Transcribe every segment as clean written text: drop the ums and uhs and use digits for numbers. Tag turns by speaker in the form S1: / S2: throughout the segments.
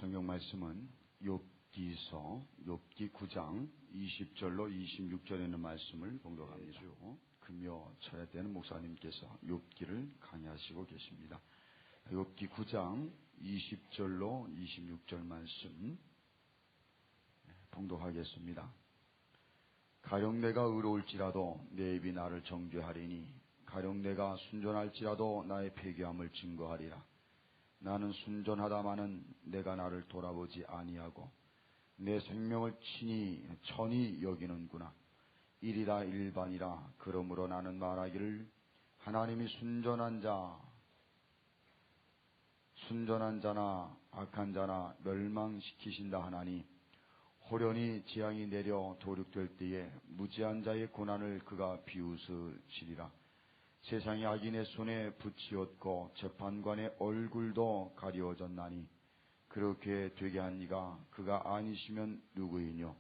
S1: 성경 말씀은 욥기서 욥기 9장 20절로 26절에 있는 말씀을 봉독합니다. 금요 철야 때는 목사님께서 욥기를 강의하시고 계십니다. 욥기 9장 20절로 26절 말씀 봉독하겠습니다. 가령 내가 의로울지라도 내 입이 나를 정죄하리니 가령 내가 순전할지라도 나의 패괴함을 증거하리라. 나는 순전하다마는 내가 나를 돌아보지 아니하고 내 생명을 천히 여기는구나. 일이라 일반이라. 그러므로 나는 말하기를 하나님이 순전한 자나 악한 자나 멸망시키신다 하나니 호련히 재앙이 내려 도륙될 때에 무지한 자의 고난을 그가 비웃으시리라. 세상이 악인의 손에 붙이었고 재판관의 얼굴도 가리워졌나니 그렇게 되게 한 이가 그가 아니시면 누구이뇨.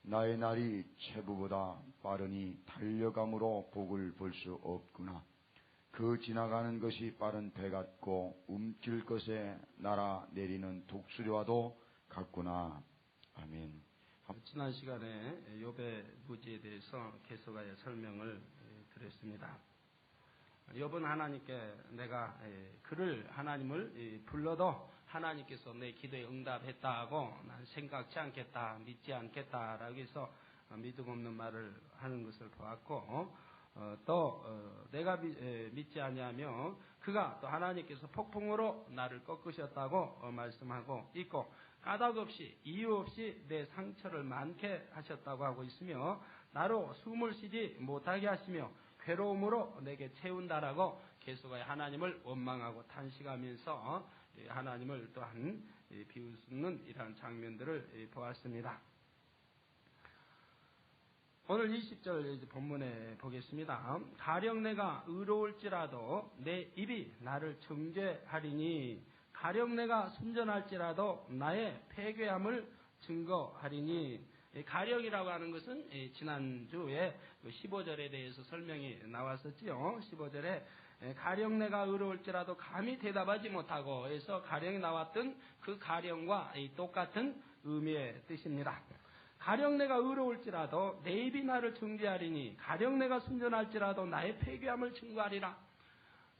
S1: 나의 날이 체부보다 빠르니 달려감으로 복을 볼 수 없구나. 그 지나가는 것이 빠른 배 같고 움킬 것에 날아내리는 독수리와도 같구나. 아멘.
S2: 지난 시간에 욥의 무지에 대해서 계속하여 설명을 드렸습니다. 욥은 하나님께 내가 하나님을 불러도 하나님께서 내 기도에 응답했다고 난 생각지 않겠다, 믿지 않겠다라고 해서 믿음 없는 말을 하는 것을 보았고, 내가 믿지 아니하며 그가 또 하나님께서 폭풍으로 나를 꺾으셨다고 말씀하고 있고, 까닭 없이 이유 없이 내 상처를 많게 하셨다고 하고 있으며 나로 숨을 쉬지 못하게 하시며 괴로움으로 내게 채운다라고 계속하여 하나님을 원망하고 탄식하면서 하나님을 또한 비웃는 이러한 장면들을 보았습니다. 오늘 20절 본문에 보겠습니다. 가령 내가 의로울지라도 내 입이 나를 정죄하리니 가령 내가 순전할지라도 나의 패괴함을 증거하리니. 가령이라고 하는 것은 지난주에 15절에 대해서 설명이 나왔었지요. 15절에 가령 내가 의로울지라도 감히 대답하지 못하고 해서 가령이 나왔던 그 가령과 똑같은 의미의 뜻입니다. 가령 내가 의로울지라도 내 입이 나를 정죄하리니 가령 내가 순전할지라도 나의 패괴함을 증거하리라.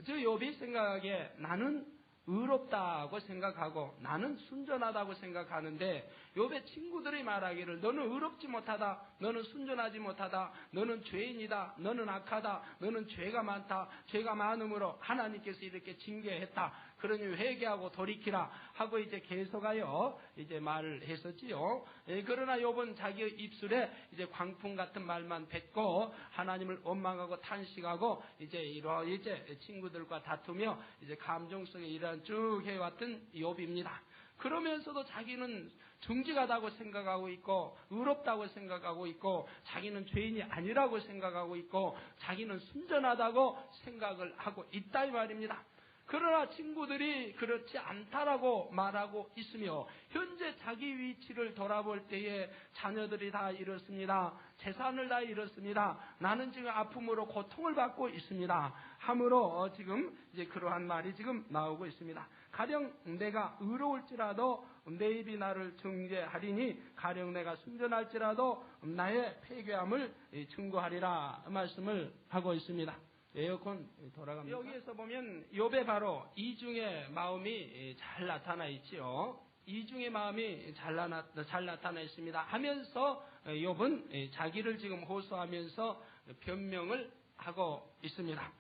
S2: 욥이 생각하기에 나는 의롭다고 생각하고 나는 순전하다고 생각하는데 욥의 친구들이 말하기를 너는 의롭지 못하다, 너는 순전하지 못하다, 너는 죄인이다, 너는 악하다, 너는 죄가 많다, 죄가 많으므로 하나님께서 이렇게 징계했다, 그러니 회개하고 돌이키라 하고 이제 계속하여 이제 말을 했었지요. 그러나 욥은 자기의 입술에 이제 광풍 같은 말만 뱉고 하나님을 원망하고 탄식하고 이제 친구들과 다투며 이제 감정성에 이런 쭉 해왔던 욥입니다. 그러면서도 자기는 정직하다고 생각하고 있고 의롭다고 생각하고 있고 자기는 죄인이 아니라고 생각하고 있고 자기는 순전하다고 생각을 하고 있다 이 말입니다. 그러나 친구들이 그렇지 않다라고 말하고 있으며 현재 자기 위치를 돌아볼 때에 자녀들이 다 이렇습니다. 재산을 다 잃었습니다. 나는 지금 아픔으로 고통을 받고 있습니다. 함으로 지금 이제 그러한 말이 지금 나오고 있습니다. 가령 내가 의로울지라도 내 입이 나를 정죄하리니 가령 내가 순전할지라도 나의 패괴함을 증거하리라 말씀을 하고 있습니다. 에어컨 돌아갑니다. 여기에서 보면 욥의 바로 이중의 마음이 잘 나타나 있지요. 이중의 마음이 잘 나타나 있습니다. 하면서 욥은 자기를 지금 호소하면서 변명을 하고 있습니다.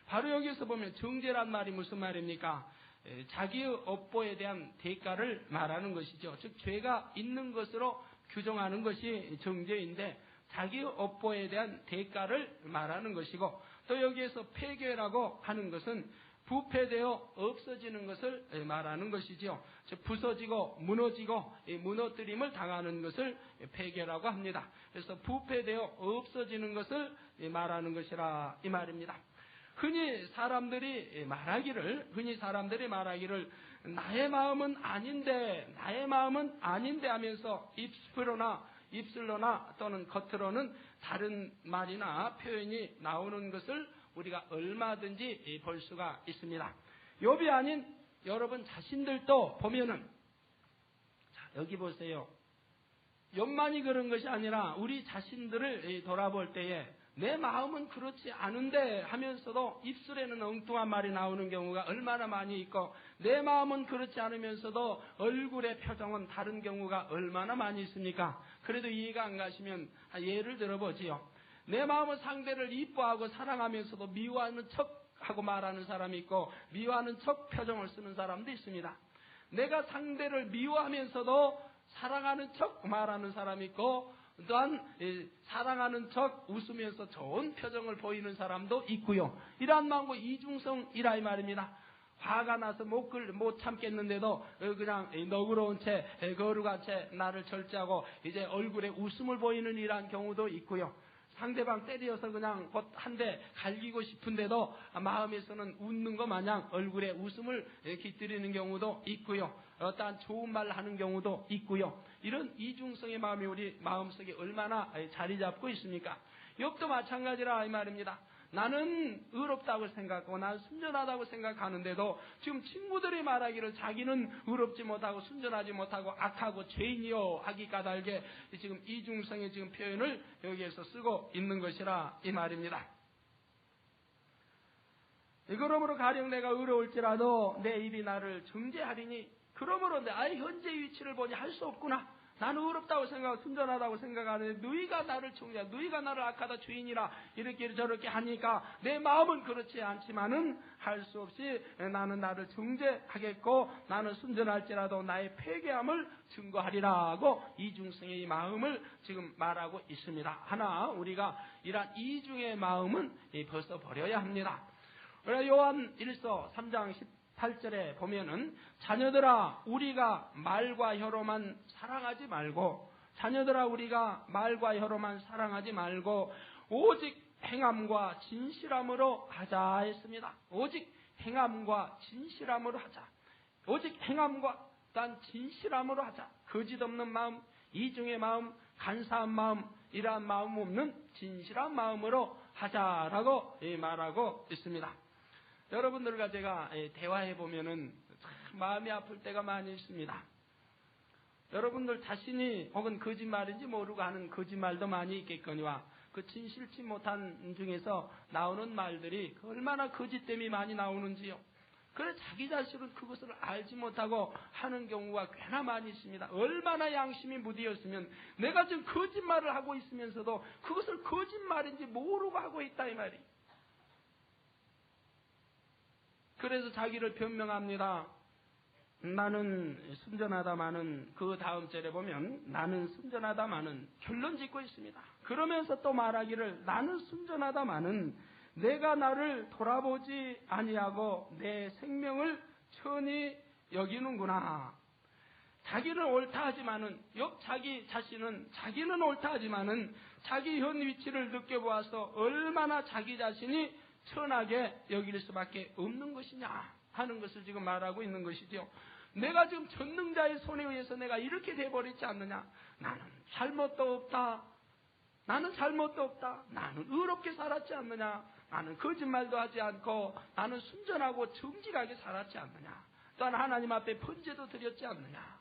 S2: 바로 여기에서 보면 정죄란 말이 무슨 말입니까? 자기의 업보에 대한 대가를 말하는 것이죠. 즉 죄가 있는 것으로 규정하는 것이 정죄인데 자기의 업보에 대한 대가를 말하는 것이고, 또 여기에서 폐괴라고 하는 것은 부패되어 없어지는 것을 말하는 것이지요. 즉 부서지고 무너지고 무너뜨림을 당하는 것을 폐괴라고 합니다. 그래서 부패되어 없어지는 것을 말하는 것이라 이 말입니다. 흔히 사람들이 말하기를 나의 마음은 아닌데 하면서 입술로나 또는 겉으로는 다른 말이나 표현이 나오는 것을 우리가 얼마든지 볼 수가 있습니다. 욥이 아닌 여러분 자신들도 보면은 여기 보세요. 욕만이 그런 것이 아니라 우리 자신들을 돌아볼 때에 내 마음은 그렇지 않은데 하면서도 입술에는 엉뚱한 말이 나오는 경우가 얼마나 많이 있고, 내 마음은 그렇지 않으면서도 얼굴의 표정은 다른 경우가 얼마나 많이 있습니까? 그래도 이해가 안 가시면 예를 들어보지요. 내 마음은 상대를 이뻐하고 사랑하면서도 미워하는 척하고 말하는 사람이 있고, 미워하는 척 표정을 쓰는 사람도 있습니다. 내가 상대를 미워하면서도 사랑하는 척 말하는 사람이 있고, 또한 사랑하는 척 웃으면서 좋은 표정을 보이는 사람도 있고요. 이러한 마음과 이중성이라 이 말입니다. 화가 나서 못 참겠는데도 그냥 너그러운 채 거룩한 채 나를 절제하고 이제 얼굴에 웃음을 보이는 이러한 경우도 있고요. 상대방 때려서 그냥 곧 한 대 갈기고 싶은데도 마음에서는 웃는 것 마냥 얼굴에 웃음을 깃들이는 경우도 있고요. 어떠한 좋은 말 하는 경우도 있고요. 이런 이중성의 마음이 우리 마음속에 얼마나 자리 잡고 있습니까? 욥도 마찬가지라 이 말입니다. 나는 의롭다고 생각하고 나는 순전하다고 생각하는데도 지금 친구들이 말하기를 자기는 의롭지 못하고 순전하지 못하고 악하고 죄인이요 하기 까닭에 지금 이중성의 지금 표현을 여기에서 쓰고 있는 것이라 이 말입니다. 그러므로 가령 내가 의로울지라도 내 입이 나를 정죄하리니, 그러므로 나의 현재 위치를 보니 할 수 없구나. 나는 의롭다고 생각하고 순전하다고 생각하는데 너희가 나를 정죄하고 너희가 나를 악하다 죄인이라 이렇게 저렇게 하니까 내 마음은 그렇지 않지만은 할 수 없이 나는 나를 정죄하겠고 나는 순전할지라도 나의 패괴함을 증거하리라고 이중성의 마음을 지금 말하고 있습니다. 하나 우리가 이러한 이중의 마음은 벗어버려야 합니다. 요한 1서 3장 18절에 보면은 자녀들아 우리가 말과 혀로만 사랑하지 말고, 자녀들아 우리가 말과 혀로만 사랑하지 말고 오직 행함과 진실함으로 하자 했습니다. 오직 행함과 진실함으로 하자. 오직 행함과 단 진실함으로 하자. 거짓 없는 마음, 이중의 마음, 간사한 마음, 이러한 마음 없는 진실한 마음으로 하자라고 말하고 있습니다. 여러분들과 제가 대화해 보면은 참 마음이 아플 때가 많이 있습니다. 여러분들 자신이 혹은 거짓말인지 모르고 하는 거짓말도 많이 있겠거니와 그 진실치 못한 중에서 나오는 말들이 얼마나 거짓됨이 많이 나오는지요. 그래 자기 자신은 그것을 알지 못하고 하는 경우가 꽤나 많이 있습니다. 얼마나 양심이 무디었으면 내가 지금 거짓말을 하고 있으면서도 그것을 거짓말인지 모르고 하고 있다 이 말이. 그래서 자기를 변명합니다. 나는 순전하다마는 그 다음 절에 보면 나는 순전하다마는 결론 짓고 있습니다. 그러면서 또 말하기를 나는 순전하다마는 내가 나를 돌아보지 아니하고 내 생명을 천히 여기는구나. 자기는 옳다 하지만은 자기 자신은 자기는 옳다 하지만은 자기 현 위치를 느껴보아서 얼마나 자기 자신이 천하게 여길 수밖에 없는 것이냐 하는 것을 지금 말하고 있는 것이죠. 내가 지금 전능자의 손에 의해서 내가 이렇게 돼버리지 않느냐. 나는 잘못도 없다. 나는 잘못도 없다. 나는 의롭게 살았지 않느냐. 나는 거짓말도 하지 않고 나는 순전하고 정직하게 살았지 않느냐. 또한 하나님 앞에 번제도 드렸지 않느냐.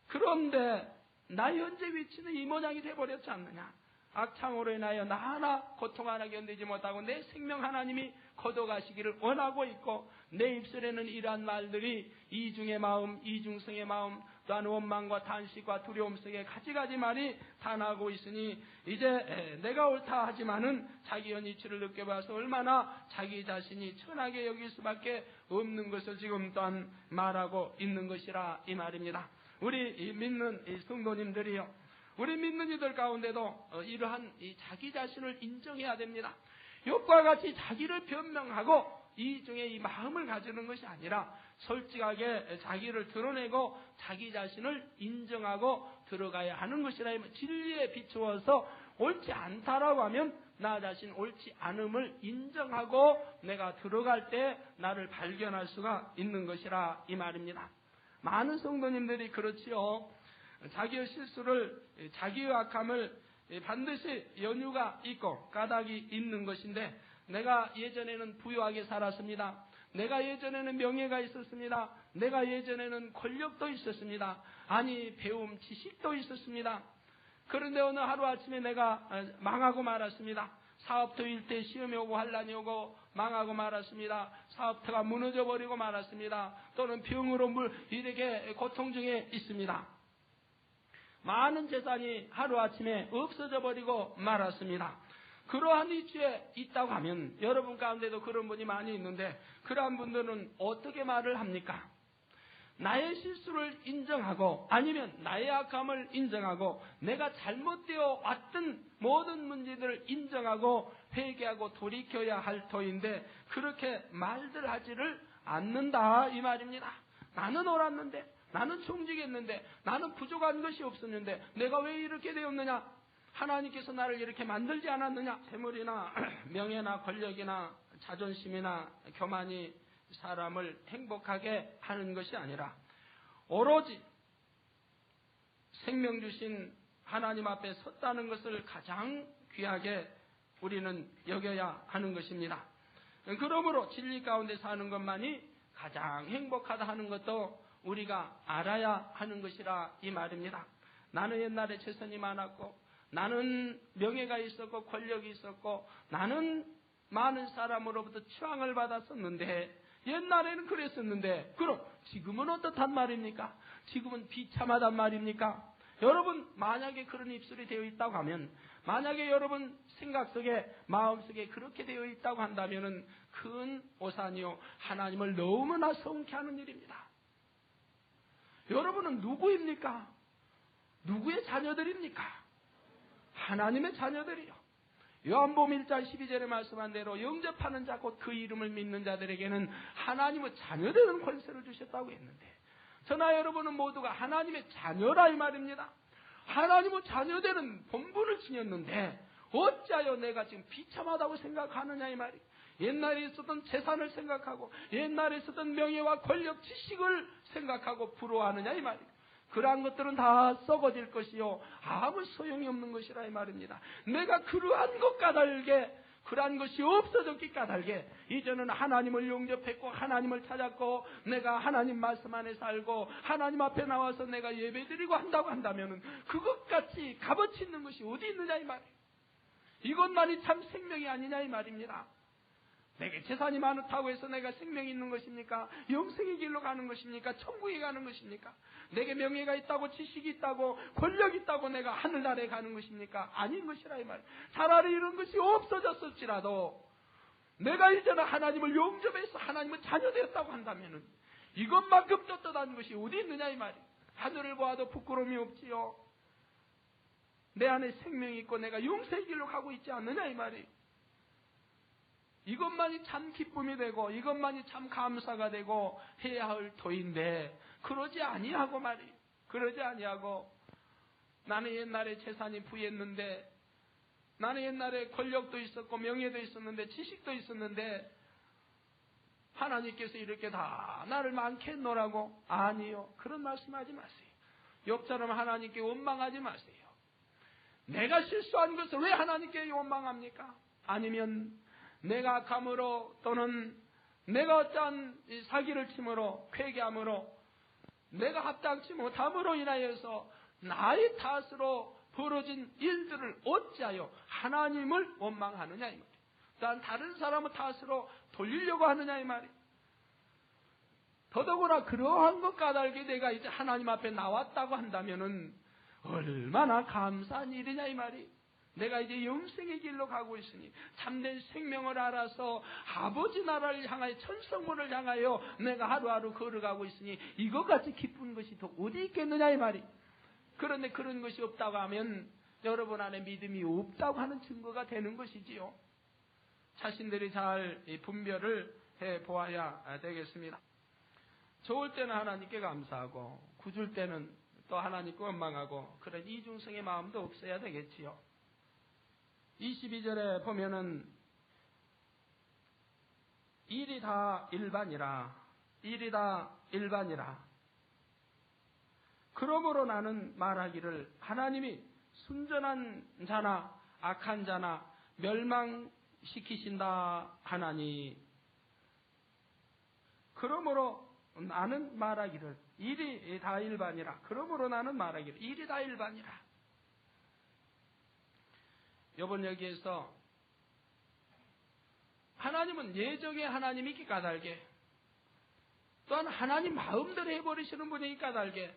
S2: 그런데 나의 현재 위치는 이 모양이 돼버렸지 않느냐. 악창으로 인하여 나 하나 고통 하나 견디지 못하고 내 생명 하나님이 거둬가시기를 원하고 있고, 내 입술에는 이러한 말들이 이중의 마음, 이중성의 마음, 또한 원망과 탄식과 두려움 속에 가지가지 말이 다 나고 있으니 이제 내가 옳다 하지만은 자기 현 위치를 느껴봐서 얼마나 자기 자신이 천하게 여길 수밖에 없는 것을 지금 또한 말하고 있는 것이라 이 말입니다. 우리 믿는 성도님들이요, 우리 믿는 이들 가운데도 이러한 자기 자신을 인정해야 됩니다. 욥과 같이 자기를 변명하고 이중의 이 마음을 가지는 것이 아니라 솔직하게 자기를 드러내고 자기 자신을 인정하고 들어가야 하는 것이라. 진리에 비추어서 옳지 않다라고 하면 나 자신 옳지 않음을 인정하고 내가 들어갈 때 나를 발견할 수가 있는 것이라 이 말입니다. 많은 성도님들이 그렇지요. 자기의 실수를, 자기의 악함을 반드시 연유가 있고 까닭이 있는 것인데, 내가 예전에는 부유하게 살았습니다. 내가 예전에는 명예가 있었습니다. 내가 예전에는 권력도 있었습니다. 아니 배움 지식도 있었습니다. 그런데 어느 하루아침에 내가 망하고 말았습니다. 사업터 일대 시험이 오고 환란이 오고 망하고 말았습니다. 사업터가 무너져 버리고 말았습니다. 또는 병으로 이렇게 고통 중에 있습니다. 많은 재산이 하루아침에 없어져 버리고 말았습니다. 그러한 위치에 있다고 하면 여러분 가운데도 그런 분이 많이 있는데 그러한 분들은 어떻게 말을 합니까? 나의 실수를 인정하고 아니면 나의 악함을 인정하고 내가 잘못되어 왔던 모든 문제들을 인정하고 회개하고 돌이켜야 할 터인데 그렇게 말들 하지를 않는다 이 말입니다. 나는 옳았는데 나는 충직했는데 나는 부족한 것이 없었는데 내가 왜 이렇게 되었느냐? 하나님께서 나를 이렇게 만들지 않았느냐? 재물이나 명예나 권력이나 자존심이나 교만이 사람을 행복하게 하는 것이 아니라 오로지 생명 주신 하나님 앞에 섰다는 것을 가장 귀하게 우리는 여겨야 하는 것입니다. 그러므로 진리 가운데 사는 것만이 가장 행복하다 하는 것도 우리가 알아야 하는 것이라 이 말입니다. 나는 옛날에 재산이 많았고 나는 명예가 있었고 권력이 있었고 나는 많은 사람으로부터 추앙을 받았었는데 옛날에는 그랬었는데 그럼 지금은 어떻단 말입니까? 지금은 비참하단 말입니까? 여러분 만약에 그런 입술이 되어 있다고 하면 만약에 여러분 생각 속에 마음 속에 그렇게 되어 있다고 한다면 큰 오산이요 하나님을 너무나 서운케 하는 일입니다. 여러분은 누구입니까? 누구의 자녀들입니까? 하나님의 자녀들이요. 요한복음 1장 12절에 말씀한 대로 영접하는 자 곧 그 이름을 믿는 자들에게는 하나님의 자녀되는 권세를 주셨다고 했는데 저나 여러분은 모두가 하나님의 자녀라 이 말입니다. 하나님의 자녀되는 본분을 지녔는데 어찌하여 내가 지금 비참하다고 생각하느냐 이 말이에요. 옛날에 있었던 재산을 생각하고 옛날에 있었던 명예와 권력 지식을 생각하고 부러워하느냐 이 말이에요. 그러한 것들은 다 썩어질 것이요 아무 소용이 없는 것이라 이 말입니다. 내가 그러한 것 까닭에 그러한 것이 없어졌기 까닭에 이제는 하나님을 용접했고 하나님을 찾았고 내가 하나님 말씀 안에 살고 하나님 앞에 나와서 내가 예배드리고 한다고 한다면 그것같이 값어치 있는 것이 어디 있느냐 이 말이에요. 이것만이 참 생명이 아니냐 이 말입니다. 내게 재산이 많다고 해서 내가 생명이 있는 것입니까? 영생의 길로 가는 것입니까? 천국에 가는 것입니까? 내게 명예가 있다고 지식이 있다고 권력이 있다고 내가 하늘나라에 가는 것입니까? 아닌 것이라 이 말. 차라리 이런 것이 없어졌을지라도 내가 이제는 하나님을 용접해서 하나님의 자녀되었다고 한다면 이것만큼 떳떳한 것이 어디 있느냐 이 말이에요. 하늘을 보아도 부끄러움이 없지요. 내 안에 생명이 있고 내가 영생의 길로 가고 있지 않느냐 이 말이에요. 이것만이 참 기쁨이 되고 이것만이 참 감사가 되고 해야 할 터인데 그러지 아니하고 말이에요. 그러지 아니하고 나는 옛날에 재산이 부했는데 나는 옛날에 권력도 있었고 명예도 있었는데 지식도 있었는데 하나님께서 이렇게 다 나를 많게 했노라고? 아니요. 그런 말씀하지 마세요. 욥처럼 하나님께 원망하지 마세요. 내가 실수한 것을 왜 하나님께 원망합니까? 아니면 내가 악함으로 또는 내가 어떠한 사기를 침으로 회개함으로 내가 합당치 못함으로 인하여서 나의 탓으로 벌어진 일들을 어찌하여 하나님을 원망하느냐 이 말이에요. 또한 다른 사람의 탓으로 돌리려고 하느냐 이 말이에요. 더더구나 그러한 것 까닭에 내가 이제 하나님 앞에 나왔다고 한다면은 얼마나 감사한 일이냐 이 말이에요. 내가 이제 영생의 길로 가고 있으니 참된 생명을 알아서 아버지 나라를 향하여 천성문을 향하여 내가 하루하루 걸어가고 있으니 이것같이 기쁜 것이 더 어디 있겠느냐 이 말이. 그런데 그런 것이 없다고 하면 여러분 안에 믿음이 없다고 하는 증거가 되는 것이지요. 자신들이 잘 분별을 해보아야 되겠습니다. 좋을 때는 하나님께 감사하고 굳을 때는 또 하나님께 원망하고 그런 이중성의 마음도 없어야 되겠지요. 22절에 보면은 일이 다 일반이라 그러므로 나는 말하기를 하나님이 순전한 자나 악한 자나 멸망시키신다 하나니 그러므로 나는 말하기를 일이 다 일반이라. 그러므로 나는 말하기를 일이 다 일반이라. 이번 여기에서 하나님은 예정의 하나님이기 까닭에, 또한 하나님 마음대로 해버리시는 분이기 까닭에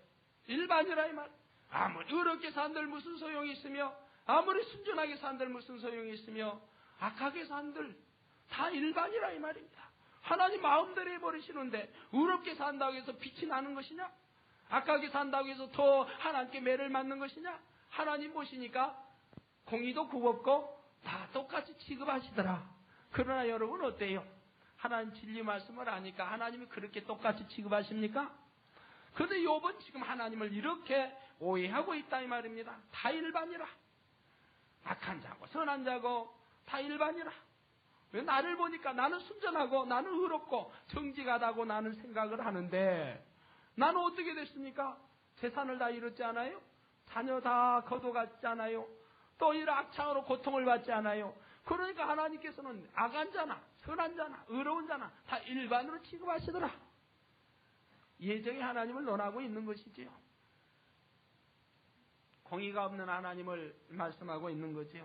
S2: 일반이라 이 말. 아무리 어렵게 산들 무슨 소용이 있으며, 아무리 순전하게 산들 무슨 소용이 있으며, 악하게 산들 다 일반이라 이 말입니다. 하나님 마음대로 해버리시는데 어렵게 산다고 해서 빛이 나는 것이냐? 악하게 산다고 해서 더 하나님께 매를 맞는 것이냐? 하나님 보시니까 공의도 굽없고 다 똑같이 취급하시더라. 그러나 여러분 어때요? 하나님 진리 말씀을 하니까 하나님이 그렇게 똑같이 취급하십니까? 그런데 욥은 지금 하나님을 이렇게 오해하고 있다 이 말입니다. 다 일반이라. 악한 자고 선한 자고 다 일반이라. 왜 나를 보니까 나는 순전하고 나는 의롭고 정직하다고 나는 생각을 하는데, 나는 어떻게 됐습니까? 재산을 다 잃었지 않아요? 자녀 다 거둬갔지 않아요? 또 이런 악창으로 고통을 받지 않아요? 그러니까 하나님께서는 악한 자나 선한 자나 의로운 자나 다 일반으로 취급하시더라. 예정의 하나님을 논하고 있는 것이지요. 공의가 없는 하나님을 말씀하고 있는 거지요.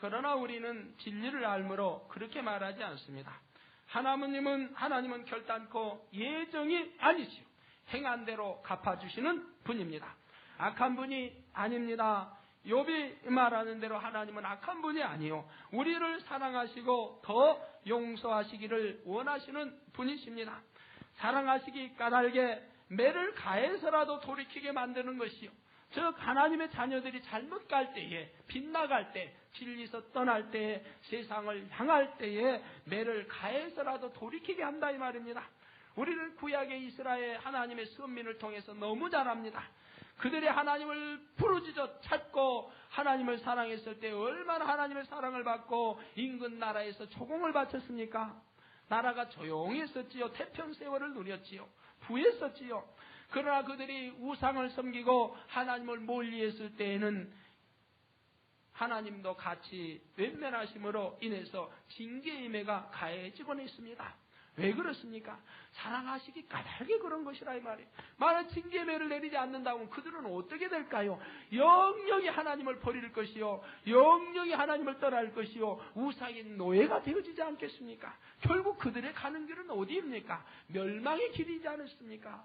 S2: 그러나 우리는 진리를 알므로 그렇게 말하지 않습니다. 하나님은 결단코 예정이 아니지요. 행한 대로 갚아주시는 분입니다. 악한 분이 아닙니다. 욥이 말하는 대로 하나님은 악한 분이 아니요, 우리를 사랑하시고 더 용서하시기를 원하시는 분이십니다. 사랑하시기 까닭에 매를 가해서라도 돌이키게 만드는 것이요, 즉 하나님의 자녀들이 잘못 갈 때에, 빗나갈 때, 진리에서 떠날 때에, 세상을 향할 때에 매를 가해서라도 돌이키게 한다 이 말입니다. 우리는 구약의 이스라엘 하나님의 선민을 통해서 너무 잘 압니다. 그들이 하나님을 부르짖어 찾고 하나님을 사랑했을 때 얼마나 하나님의 사랑을 받고 인근 나라에서 조공을 바쳤습니까? 나라가 조용했었지요. 태평세월을 누렸지요. 부했었지요. 그러나 그들이 우상을 섬기고 하나님을 멀리했을 때에는 하나님도 같이 외면하심으로 인해서 징계의 매가 가해지곤 했습니다. 왜 그렇습니까? 사랑하시기 까닭에 그런 것이라 이 말이에요. 만약 징계의 매를 내리지 않는다면 그들은 어떻게 될까요? 영영이 하나님을 버릴 것이요, 영영이 하나님을 떠날 것이요, 우상인 노예가 되어지지 않겠습니까? 결국 그들의 가는 길은 어디입니까? 멸망의 길이지 않습니까?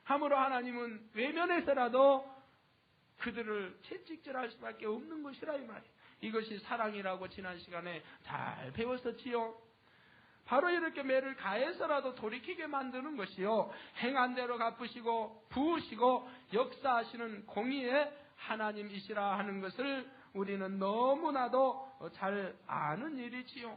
S2: 함으로 하나님은 외면해서라도 그들을 채찍질할 수밖에 없는 것이라 이 말이에요. 이것이 사랑이라고 지난 시간에 잘 배웠었지요. 바로 이렇게 매를 가해서라도 돌이키게 만드는 것이요, 행한 대로 갚으시고 부으시고 역사하시는 공의의 하나님이시라 하는 것을 우리는 너무나도 잘 아는 일이지요.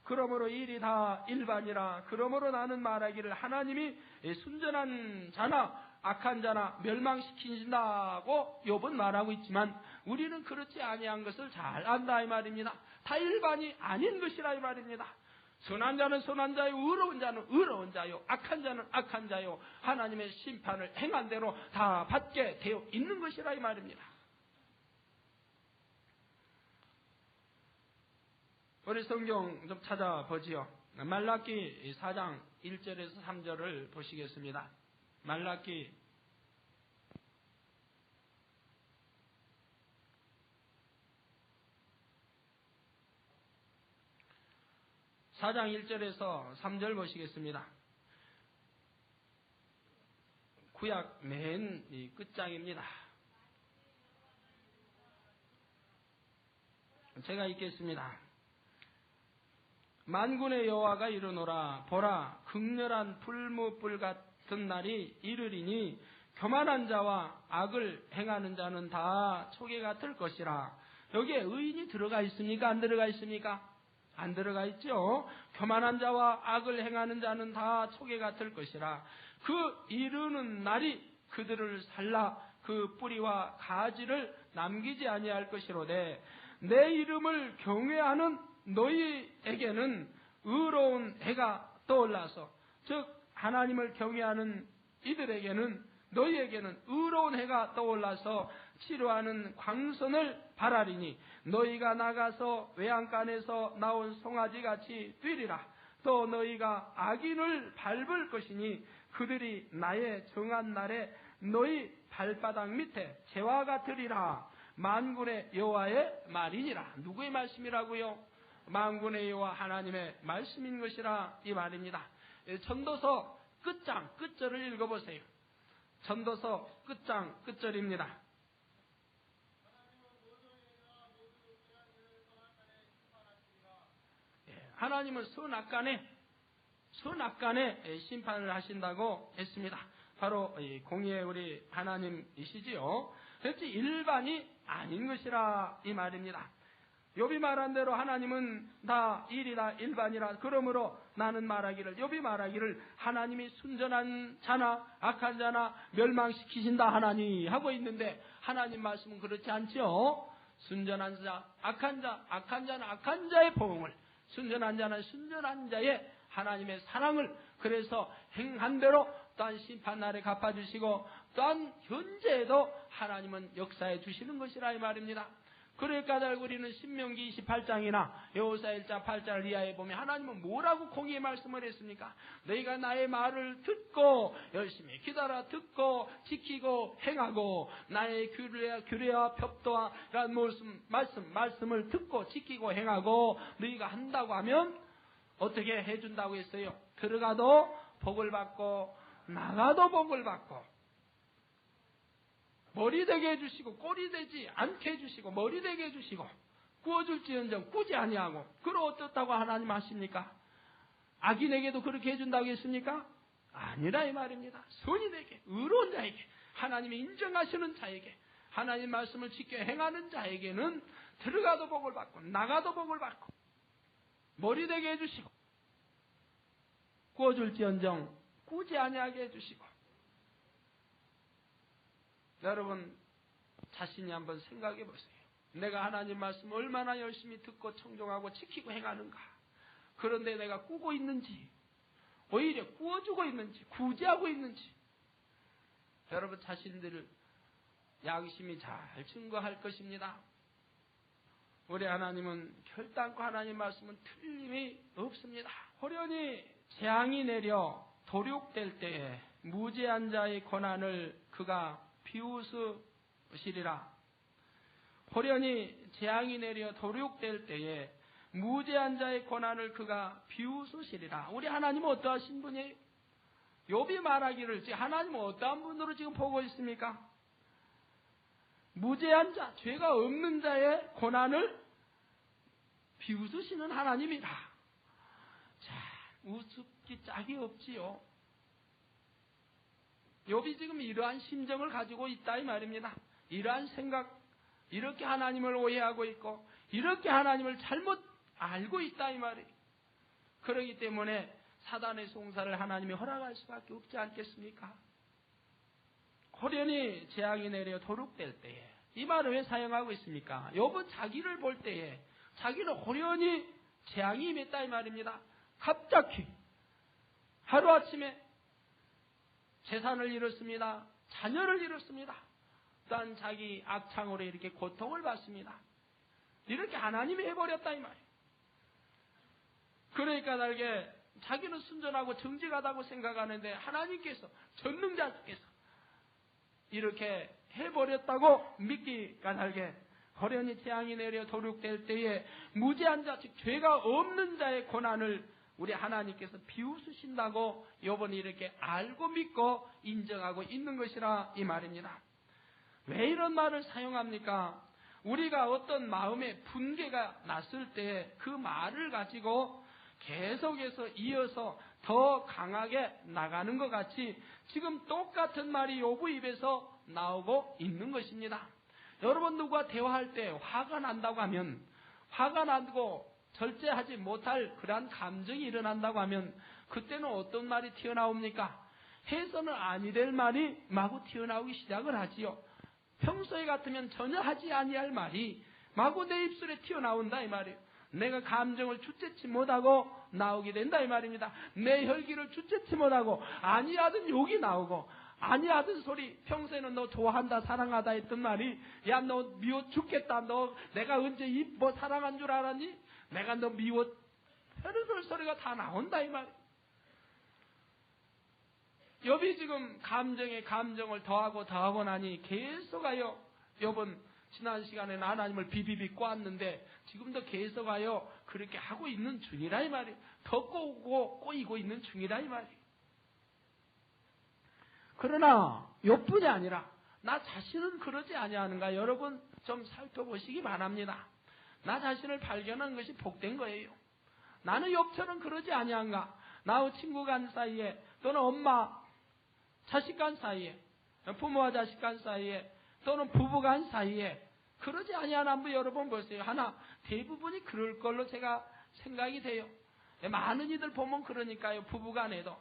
S2: 그러므로 일이 다 일반이라. 그러므로 나는 말하기를 하나님이 순전한 자나 악한 자나 멸망시키신다고 욥은 말하고 있지만 우리는 그렇지 아니한 것을 잘 안다 이 말입니다. 다 일반이 아닌 것이라 이 말입니다. 선한 자는 선한 자요, 의로운 자는 의로운 자요, 악한 자는 악한 자요, 하나님의 심판을 행한 대로 다 받게 되어 있는 것이라 이 말입니다. 우리 성경 좀 찾아보지요. 말라기 4장 1절에서 3절을 보시겠습니다. 말라기 4장 1절에서 3절 보시겠습니다. 구약 맨 끝장입니다. 제가 읽겠습니다. 만군의 여호와가 이르노라. 보라, 극렬한 불무불 같은 날이 이르리니 교만한 자와 악을 행하는 자는 다 초계 같을 것이라. 여기에 의인이 들어가 있습니까? 안 들어가 있습니까? 안 들어가 있죠. 교만한 자와 악을 행하는 자는 다 초계 같을 것이라. 그 이르는 날이 그들을 살라 그 뿌리와 가지를 남기지 아니할 것이로되 내 이름을 경외하는 너희에게는 의로운 해가 떠올라서, 즉 하나님을 경외하는 이들에게는, 너희에게는 의로운 해가 떠올라서 치료하는 광선을 바라리니 너희가 나가서 외양간에서 나온 송아지같이 뛰리라. 또 너희가 악인을 밟을 것이니 그들이 나의 정한 날에 너희 발바닥 밑에 재와 같으리라. 만군의 여호와의 말이니라. 누구의 말씀이라고요? 만군의 여호와 하나님의 말씀인 것이라 이 말입니다. 전도서 끝장 끝절을 읽어보세요. 전도서 끝장 끝절입니다. 하나님은 선악간에 심판을 하신다고 했습니다. 바로 공의의 우리 하나님이시지요. 그렇지 일반이 아닌 것이라 이 말입니다. 욥이 말한 대로 하나님은 다 일이다 일반이라. 그러므로 나는 말하기를, 욥이 말하기를 하나님이 순전한 자나 악한 자나 멸망시키신다 하나니 하고 있는데 하나님 말씀은 그렇지 않죠. 순전한 자, 악한 자는 악한 자의 보응을, 순전한 자는 순전한 자의 하나님의 사랑을 그래서 행한 대로 또한 심판날에 갚아주시고 또한 현재에도 하나님은 역사해 주시는 것이라 이 말입니다. 그러니까 우리는 신명기 28장이나 여호수아 1장 8장을 이하에 보면 하나님은 뭐라고 공의의 말씀을 했습니까? 너희가 나의 말을 듣고 열심히 기다려 듣고 지키고 행하고 나의 규례와 법도와 이런 말씀을 듣고 지키고 행하고 너희가 한다고 하면 어떻게 해준다고 했어요? 들어가도 복을 받고 나가도 복을 받고 머리 되게 해주시고 꼬리 되지 않게 해주시고 머리 되게 해주시고 구워줄지언정 꾸지 아니하고. 그럼 어떻다고 하나님 하십니까? 악인에게도 그렇게 해준다고 했습니까? 아니라 이 말입니다. 선인에게, 의로운 자에게, 하나님이 인정하시는 자에게, 하나님 말씀을 지켜 행하는 자에게는 들어가도 복을 받고 나가도 복을 받고 머리 되게 해주시고 구워줄지언정 꾸지 아니하게 해주시고. 여러분 자신이 한번 생각해 보세요. 내가 하나님 말씀 얼마나 열심히 듣고 청종하고 지키고 행하는가. 그런데 내가 꾸고 있는지 오히려 꾸어주고 있는지 구제하고 있는지 여러분 자신들을 양심이 잘 증거할 것입니다. 우리 하나님은 결단코 하나님 말씀은 틀림이 없습니다. 호련히 재앙이 내려 도륙될 때에 무죄한 자의 고난을 그가 비웃으시리라. 호련히 재앙이 내려 도륙될 때에 무죄한 자의 고난을 그가 비웃으시리라. 우리 하나님은 어떠하신 분이에요? 욥이 말하기를 하나님은 어떠한 분으로 지금 보고 있습니까? 무죄한 자, 죄가 없는 자의 고난을 비웃으시는 하나님이다. 자, 우습기 짝이 없지요. 욥이 지금 이러한 심정을 가지고 있다 이 말입니다. 이러한 생각, 이렇게 하나님을 오해하고 있고 이렇게 하나님을 잘못 알고 있다 이 말이에요. 그렇기 때문에 사단의 송사를 하나님이 허락할 수밖에 없지 않겠습니까? 호련히 재앙이 내려 도륙될 때에 이 말을 왜 사용하고 있습니까? 욥은 자기를 볼 때에 자기는 호련히 재앙이 임했다 이 말입니다. 갑자기 하루아침에 재산을 잃었습니다. 자녀를 잃었습니다. 또한 자기 악창으로 이렇게 고통을 받습니다. 이렇게 하나님이 해버렸다 이 말이에요. 그러니까 달게 자기는 순전하고 정직하다고 생각하는데 하나님께서 전능자께서 이렇게 해버렸다고 믿기가 달게 호련히 재앙이 내려 도륙될 때에 무죄한 자, 즉 죄가 없는 자의 고난을 우리 하나님께서 비웃으신다고 욥은 이렇게 알고 믿고 인정하고 있는 것이라 이 말입니다. 왜 이런 말을 사용합니까? 우리가 어떤 마음의 분개가 났을 때 그 말을 가지고 계속해서 이어서 더 강하게 나가는 것 같이 지금 똑같은 말이 욥의 입에서 나오고 있는 것입니다. 여러분 누구와 대화할 때 화가 난다고 하면 화가 나고 절제하지 못할 그러한 감정이 일어난다고 하면 그때는 어떤 말이 튀어나옵니까? 해서는 아니 될 말이 마구 튀어나오기 시작을 하지요. 평소에 같으면 전혀 하지 아니할 말이 마구 내 입술에 튀어나온다 이 말이에요. 내가 감정을 주체치 못하고 나오게 된다 이 말입니다. 내 혈기를 주체치 못하고 아니하던 욕이 나오고 아니하던 소리. 평소에는 너 좋아한다 사랑하다 했던 말이 야 너 미워 죽겠다. 너 내가 언제 뭐 사랑한 줄 알았니? 내가 너 미워 별의별 소리가 다 나온다 이 말이에요. 욥이 지금 감정에 감정을 더하고 나니 계속하여 욥은 지난 시간에는 하나님을 비비비 꼬았는데 지금도 계속하여 그렇게 하고 있는 중이라 이 말이에요. 더 꼬이고 있는 중이라 이 말이에요. 그러나 욥뿐이 아니라 나 자신은 그러지 아니하는가 여러분 좀 살펴보시기 바랍니다. 나 자신을 발견한 것이 복된 거예요. 나는 욥처럼 그러지 아니한가. 나와 친구 간 사이에 또는 엄마 자식 간 사이에 부모와 자식 간 사이에 또는 부부 간 사이에 그러지 아니하나 한번 여러분 보세요. 하나 대부분이 그럴 걸로 제가 생각이 돼요. 많은 이들 보면 그러니까요. 부부 간에도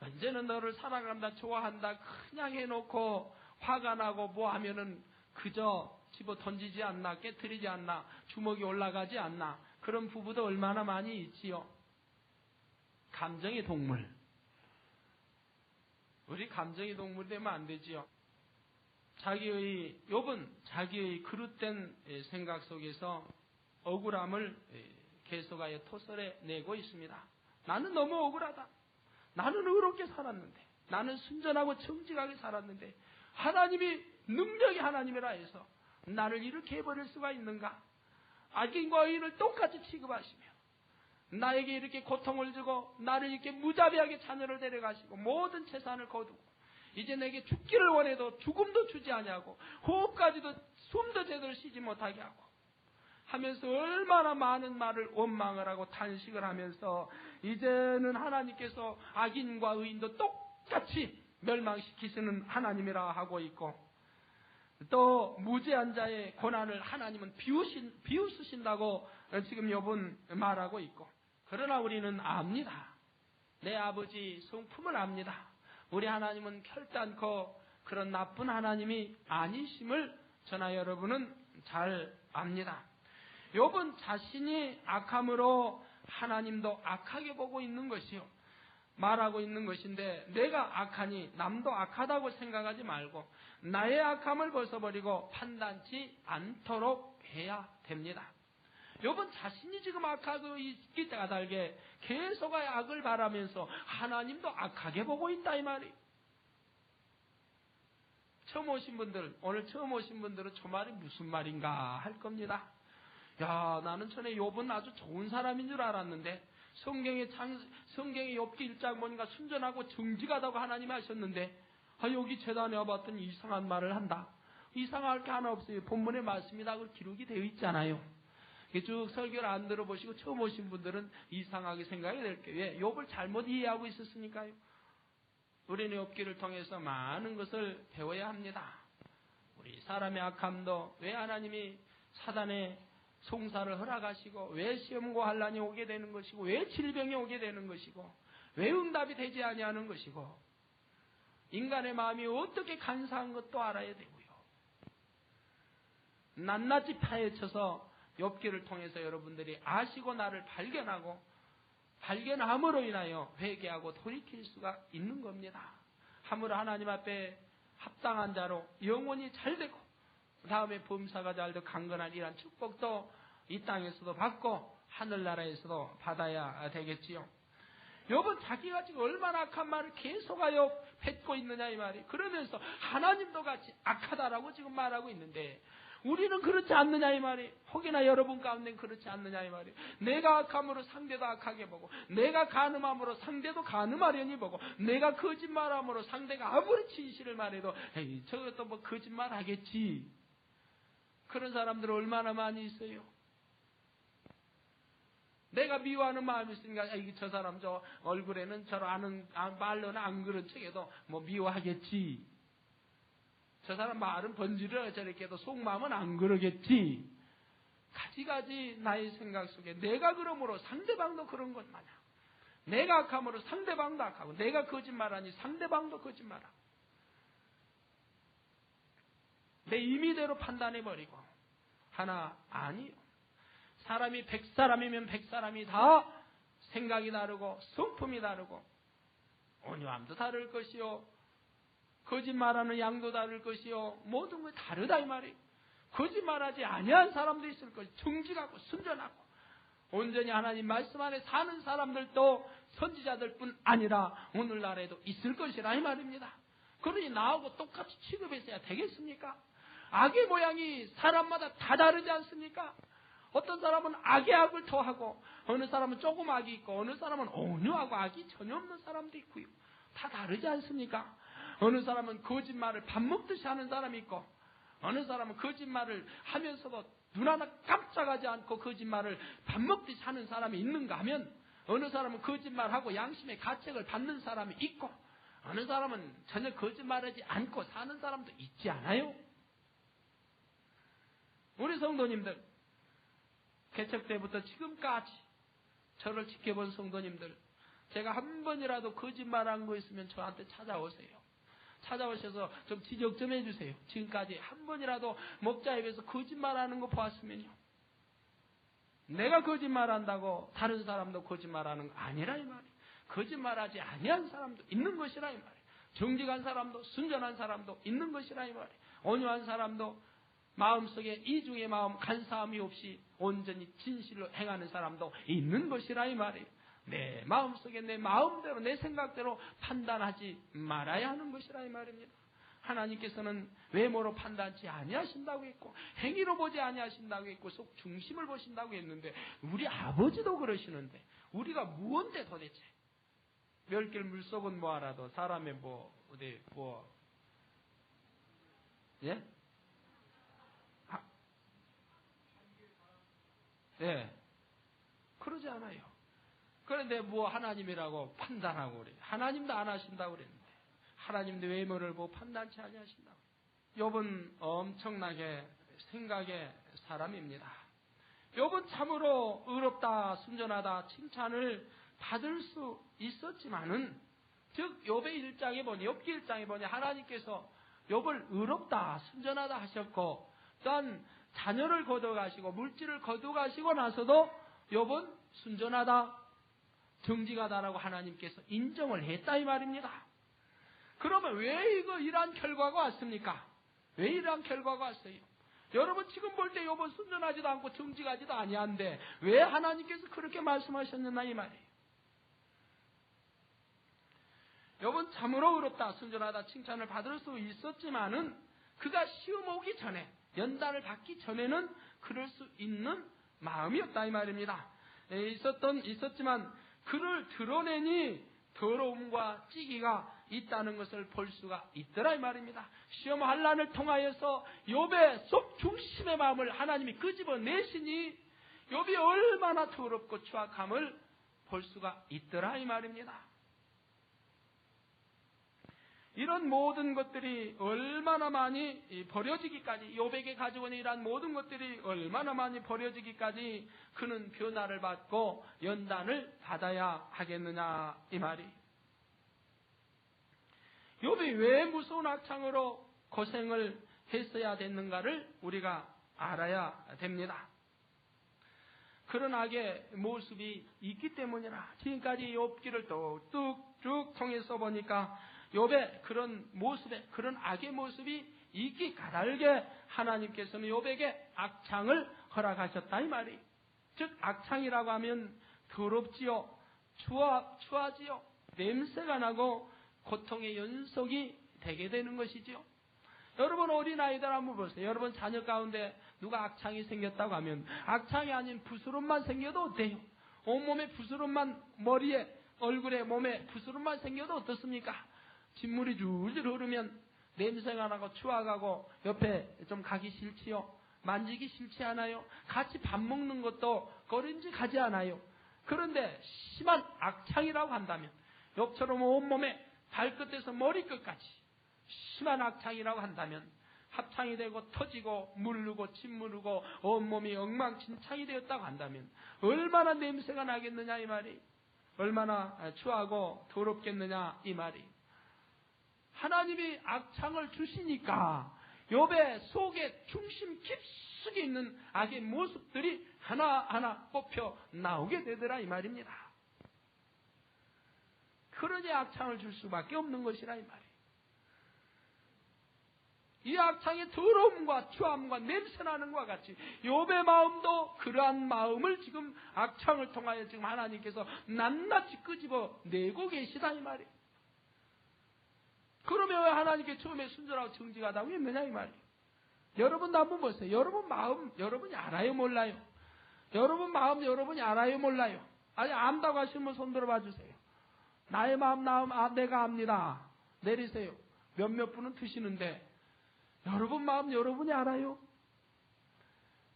S2: 언제는 너를 사랑한다 좋아한다 그냥 해놓고 화가 나고 뭐 하면은 그저 집어 던지지 않나 깨트리지 않나 주먹이 올라가지 않나 그런 부부도 얼마나 많이 있지요. 감정의 동물. 우리 감정의 동물이 되면 안 되지요. 욥은 자기의 그릇된 생각 속에서 억울함을 계속하여 토설해 내고 있습니다. 나는 너무 억울하다. 나는 의롭게 살았는데 나는 순전하고 정직하게 살았는데 하나님이 능력이 하나님이라 해서 나를 이렇게 해버릴 수가 있는가. 악인과 의인을 똑같이 취급하시며 나에게 이렇게 고통을 주고 나를 이렇게 무자비하게 자녀를 데려가시고 모든 재산을 거두고 이제 내게 죽기를 원해도 죽음도 주지 아니하고 호흡까지도 숨도 제대로 쉬지 못하게 하고 하면서 얼마나 많은 말을 원망을 하고 탄식을 하면서 이제는 하나님께서 악인과 의인도 똑같이 멸망시키시는 하나님이라 하고 있고 또 무죄한 자의 고난을 하나님은 비웃으신다고 지금 욥은 말하고 있고 그러나 우리는 압니다. 내 아버지 성품을 압니다. 우리 하나님은 결단코 그런 나쁜 하나님이 아니심을 저나 여러분은 잘 압니다. 욥은 자신이 악함으로 하나님도 악하게 보고 있는 것이요. 말하고 있는 것인데 내가 악하니 남도 악하다고 생각하지 말고 나의 악함을 벗어버리고 판단치 않도록 해야 됩니다. 욥은 자신이 지금 악하고 있기 까닭에 계속의 악을 바라면서 하나님도 악하게 보고 있다 이 말이. 처음 오신 분들, 오늘 처음 오신 분들은 저 말이 무슨 말인가 할 겁니다. 야, 나는 전에 욥은 아주 좋은 사람인 줄 알았는데 성경의 욥기 1장 보니까 순전하고 정직하다고 하나님이 하셨는데 여기 재단에 와봤더니 이상한 말을 한다. 이상할 게 하나 없어요. 본문의 말씀이다. 그 기록이 되어 있잖아요. 쭉 설교를 안 들어보시고 처음 오신 분들은 이상하게 생각이 될 거예요. 왜? 욥을 잘못 이해하고 있었으니까요. 우리는 욥기를 통해서 많은 것을 배워야 합니다. 우리 사람의 악함도 왜 하나님이 사단의 송사를 허락하시고 왜 시험과 환난이 오게 되는 것이고 왜 질병이 오게 되는 것이고 왜 응답이 되지 아니하는 것이고 인간의 마음이 어떻게 간사한 것도 알아야 되고요. 낱낱이 파헤쳐서 욥기를 통해서 여러분들이 아시고 나를 발견함으로 인하여 회개하고 돌이킬 수가 있는 겁니다. 함으로 하나님 앞에 합당한 자로 영원히 잘되고 다음에 범사가 잘되고 강건한 이러한 축복도 이 땅에서도 받고 하늘나라에서도 받아야 되겠지요. 욥은 자기가 지금 얼마나 악한 말을 계속하여 뱉고 있느냐 이 말이. 그러면서 하나님도 같이 악하다라고 지금 말하고 있는데 우리는 그렇지 않느냐 이 말이. 혹여나 여러분 가운데는 그렇지 않느냐 이 말이. 내가 악함으로 상대도 악하게 보고 내가 간음함으로 상대도 간음하려니 보고 내가 거짓말함으로 상대가 아무리 진실을 말해도 에이 저것도 뭐 거짓말 하겠지. 그런 사람들 얼마나 많이 있어요. 내가 미워하는 마음이 있으니까 저 사람 저 얼굴에는 저런 말로는 안 그런 척해도 뭐 미워하겠지. 저 사람 말은 번지르르 저렇게 해도 속마음은 안 그러겠지. 가지가지 나의 생각 속에 내가 그러므로 상대방도 그런 것 마냥 내가 악함으로 상대방도 악하고 내가 거짓말하니 상대방도 거짓말하고 내 임의대로 판단해버리고 하나 아니요. 사람이 100사람이면 100사람이 다 생각이 다르고 성품이 다르고 온유함도 다를 것이요 거짓말하는 양도 다를 것이요 모든 게 다르다 이 말이에요. 거짓말하지 아니한 사람도 있을 것이요 정직하고 순전하고 온전히 하나님 말씀 안에 사는 사람들도 선지자들뿐 아니라 오늘날에도 있을 것이라 이 말입니다. 그러니 나하고 똑같이 취급했어야 되겠습니까? 악의 모양이 사람마다 다 다르지 않습니까? 어떤 사람은 악의 악을 더하고 어느 사람은 조금 악이 있고 어느 사람은 온유하고 악이 전혀 없는 사람도 있고요. 다 다르지 않습니까? 어느 사람은 거짓말을 밥 먹듯이 하는 사람이 있고 어느 사람은 거짓말을 하면서도 눈 하나 깜짝하지 않고 거짓말을 밥 먹듯이 하는 사람이 있는가 하면 어느 사람은 거짓말하고 양심의 가책을 받는 사람이 있고 어느 사람은 전혀 거짓말하지 않고 사는 사람도 있지 않아요? 우리 성도님들 개척 때부터 지금까지 저를 지켜본 성도님들 제가 한 번이라도 거짓말한 거 있으면 저한테 찾아오세요. 찾아오셔서 좀 지적 좀 해주세요. 지금까지 한 번이라도 목자 입에서 거짓말하는 거 보았으면요. 내가 거짓말한다고 다른 사람도 거짓말하는 거 아니라 이 말이에요. 거짓말하지 아니한 사람도 있는 것이라 이 말이에요. 정직한 사람도 순전한 사람도 있는 것이라 이 말이에요. 온유한 사람도 마음속에 이중의 마음 간사함이 없이 온전히 진실로 행하는 사람도 있는 것이라 이 말이에요. 내 마음속에 내 마음대로 내 생각대로 판단하지 말아야 하는 것이라 이 말입니다. 하나님께서는 외모로 판단치 아니하신다고 했고 행위로 보지 아니하신다고 했고 속 중심을 보신다고 했는데 우리 아버지도 그러시는데 우리가 무언데 도대체 멸길 물속은 뭐하라도 사람의 예? 예. 그러지 않아요. 그런데 뭐 하나님이라고 판단하고 그래. 하나님도 안 하신다고 그랬는데 하나님도 외모를 보고 판단치 아니하신다고. 욥은 엄청나게 생각의 사람입니다. 욥은 참으로 의롭다 순전하다 칭찬을 받을 수 있었지만은 즉 욥의 1장에 보니 욥기 1장에 보니 하나님께서 욥을 의롭다 순전하다 하셨고 또한 자녀를 거둬가시고 물질을 거둬가시고 나서도 욥은 순전하다 정직하다라고 하나님께서 인정을 했다 이 말입니다. 그러면 왜 이러한 결과가 왔습니까? 왜 이러한 결과가 왔어요? 여러분 지금 볼 때 욥은 순전하지도 않고 정직하지도 아니한데 왜 하나님께서 그렇게 말씀하셨느냐 이 말이에요. 욥은 참으로 의롭다 순전하다 칭찬을 받을 수 있었지만은 그가 시험 오기 전에 연단을 받기 전에는 그럴 수 있는 마음이었다 이 말입니다. 있었지만 그를 드러내니 더러움과 찌기가 있다는 것을 볼 수가 있더라 이 말입니다. 시험 환난을 통하여서 욥의 속 중심의 마음을 하나님이 끄집어내시니 욥이 얼마나 더럽고 추악함을 볼 수가 있더라 이 말입니다. 이런 모든 것들이 얼마나 많이 버려지기까지 욥에게 가지고 있는 이러한 모든 것들이 얼마나 많이 버려지기까지 그는 변화를 받고 연단을 받아야 하겠느냐 이 말이. 욥이 왜 무서운 악창으로 고생을 했어야 됐는가를 우리가 알아야 됩니다. 그런 악의 모습이 있기 때문이라. 지금까지 욥기를 쭉 통해서 보니까 욥의 그런 모습에 그런 악의 모습이 있기 까닭에 하나님께서는 욥에게 악창을 허락하셨다 이 말이. 즉 악창이라고 하면 더럽지요, 추하지요, 냄새가 나고 고통의 연속이 되게 되는 것이지요. 여러분 어린아이들 한번 보세요. 여러분 자녀 가운데 누가 악창이 생겼다고 하면 악창이 아닌 부스럼만 생겨도 돼요. 온몸에 부스럼만 머리에 얼굴에 몸에 부스럼만 생겨도 어떻습니까? 진물이 줄줄 흐르면 냄새가 나고 추악하고 옆에 좀 가기 싫지요. 만지기 싫지 않아요. 같이 밥 먹는 것도 꺼림직하지 않아요. 그런데 심한 악창이라고 한다면 욥처럼 온몸에 발끝에서 머리끝까지 심한 악창이라고 한다면 합창이 되고 터지고 물르고 짓무르고 온몸이 엉망진창이 되었다고 한다면 얼마나 냄새가 나겠느냐 이 말이. 얼마나 추하고 더럽겠느냐 이 말이. 하나님이 악창을 주시니까 욥의 속에 중심 깊숙이 있는 악의 모습들이 하나하나 뽑혀 나오게 되더라 이 말입니다. 그러니 악창을 줄 수밖에 없는 것이라 이 말이에요. 이 악창의 더러움과 추함과 냄새나는 것과 같이 욥의 마음도 그러한 마음을 지금 악창을 통하여 지금 하나님께서 낱낱이 끄집어 내고 계시다 이 말이에요. 그러면 왜 하나님께 처음에 순전하고 정직하다고 했느냐 이 말이에요. 여러분 한번 보세요. 여러분 마음 여러분이 알아요 몰라요? 여러분 마음 여러분이 알아요 몰라요? 아니 안다고 하시면 손 들어봐 주세요. 나의 마음 내가 압니다. 내리세요. 몇몇 분은 드시는데 여러분 마음 여러분이 알아요?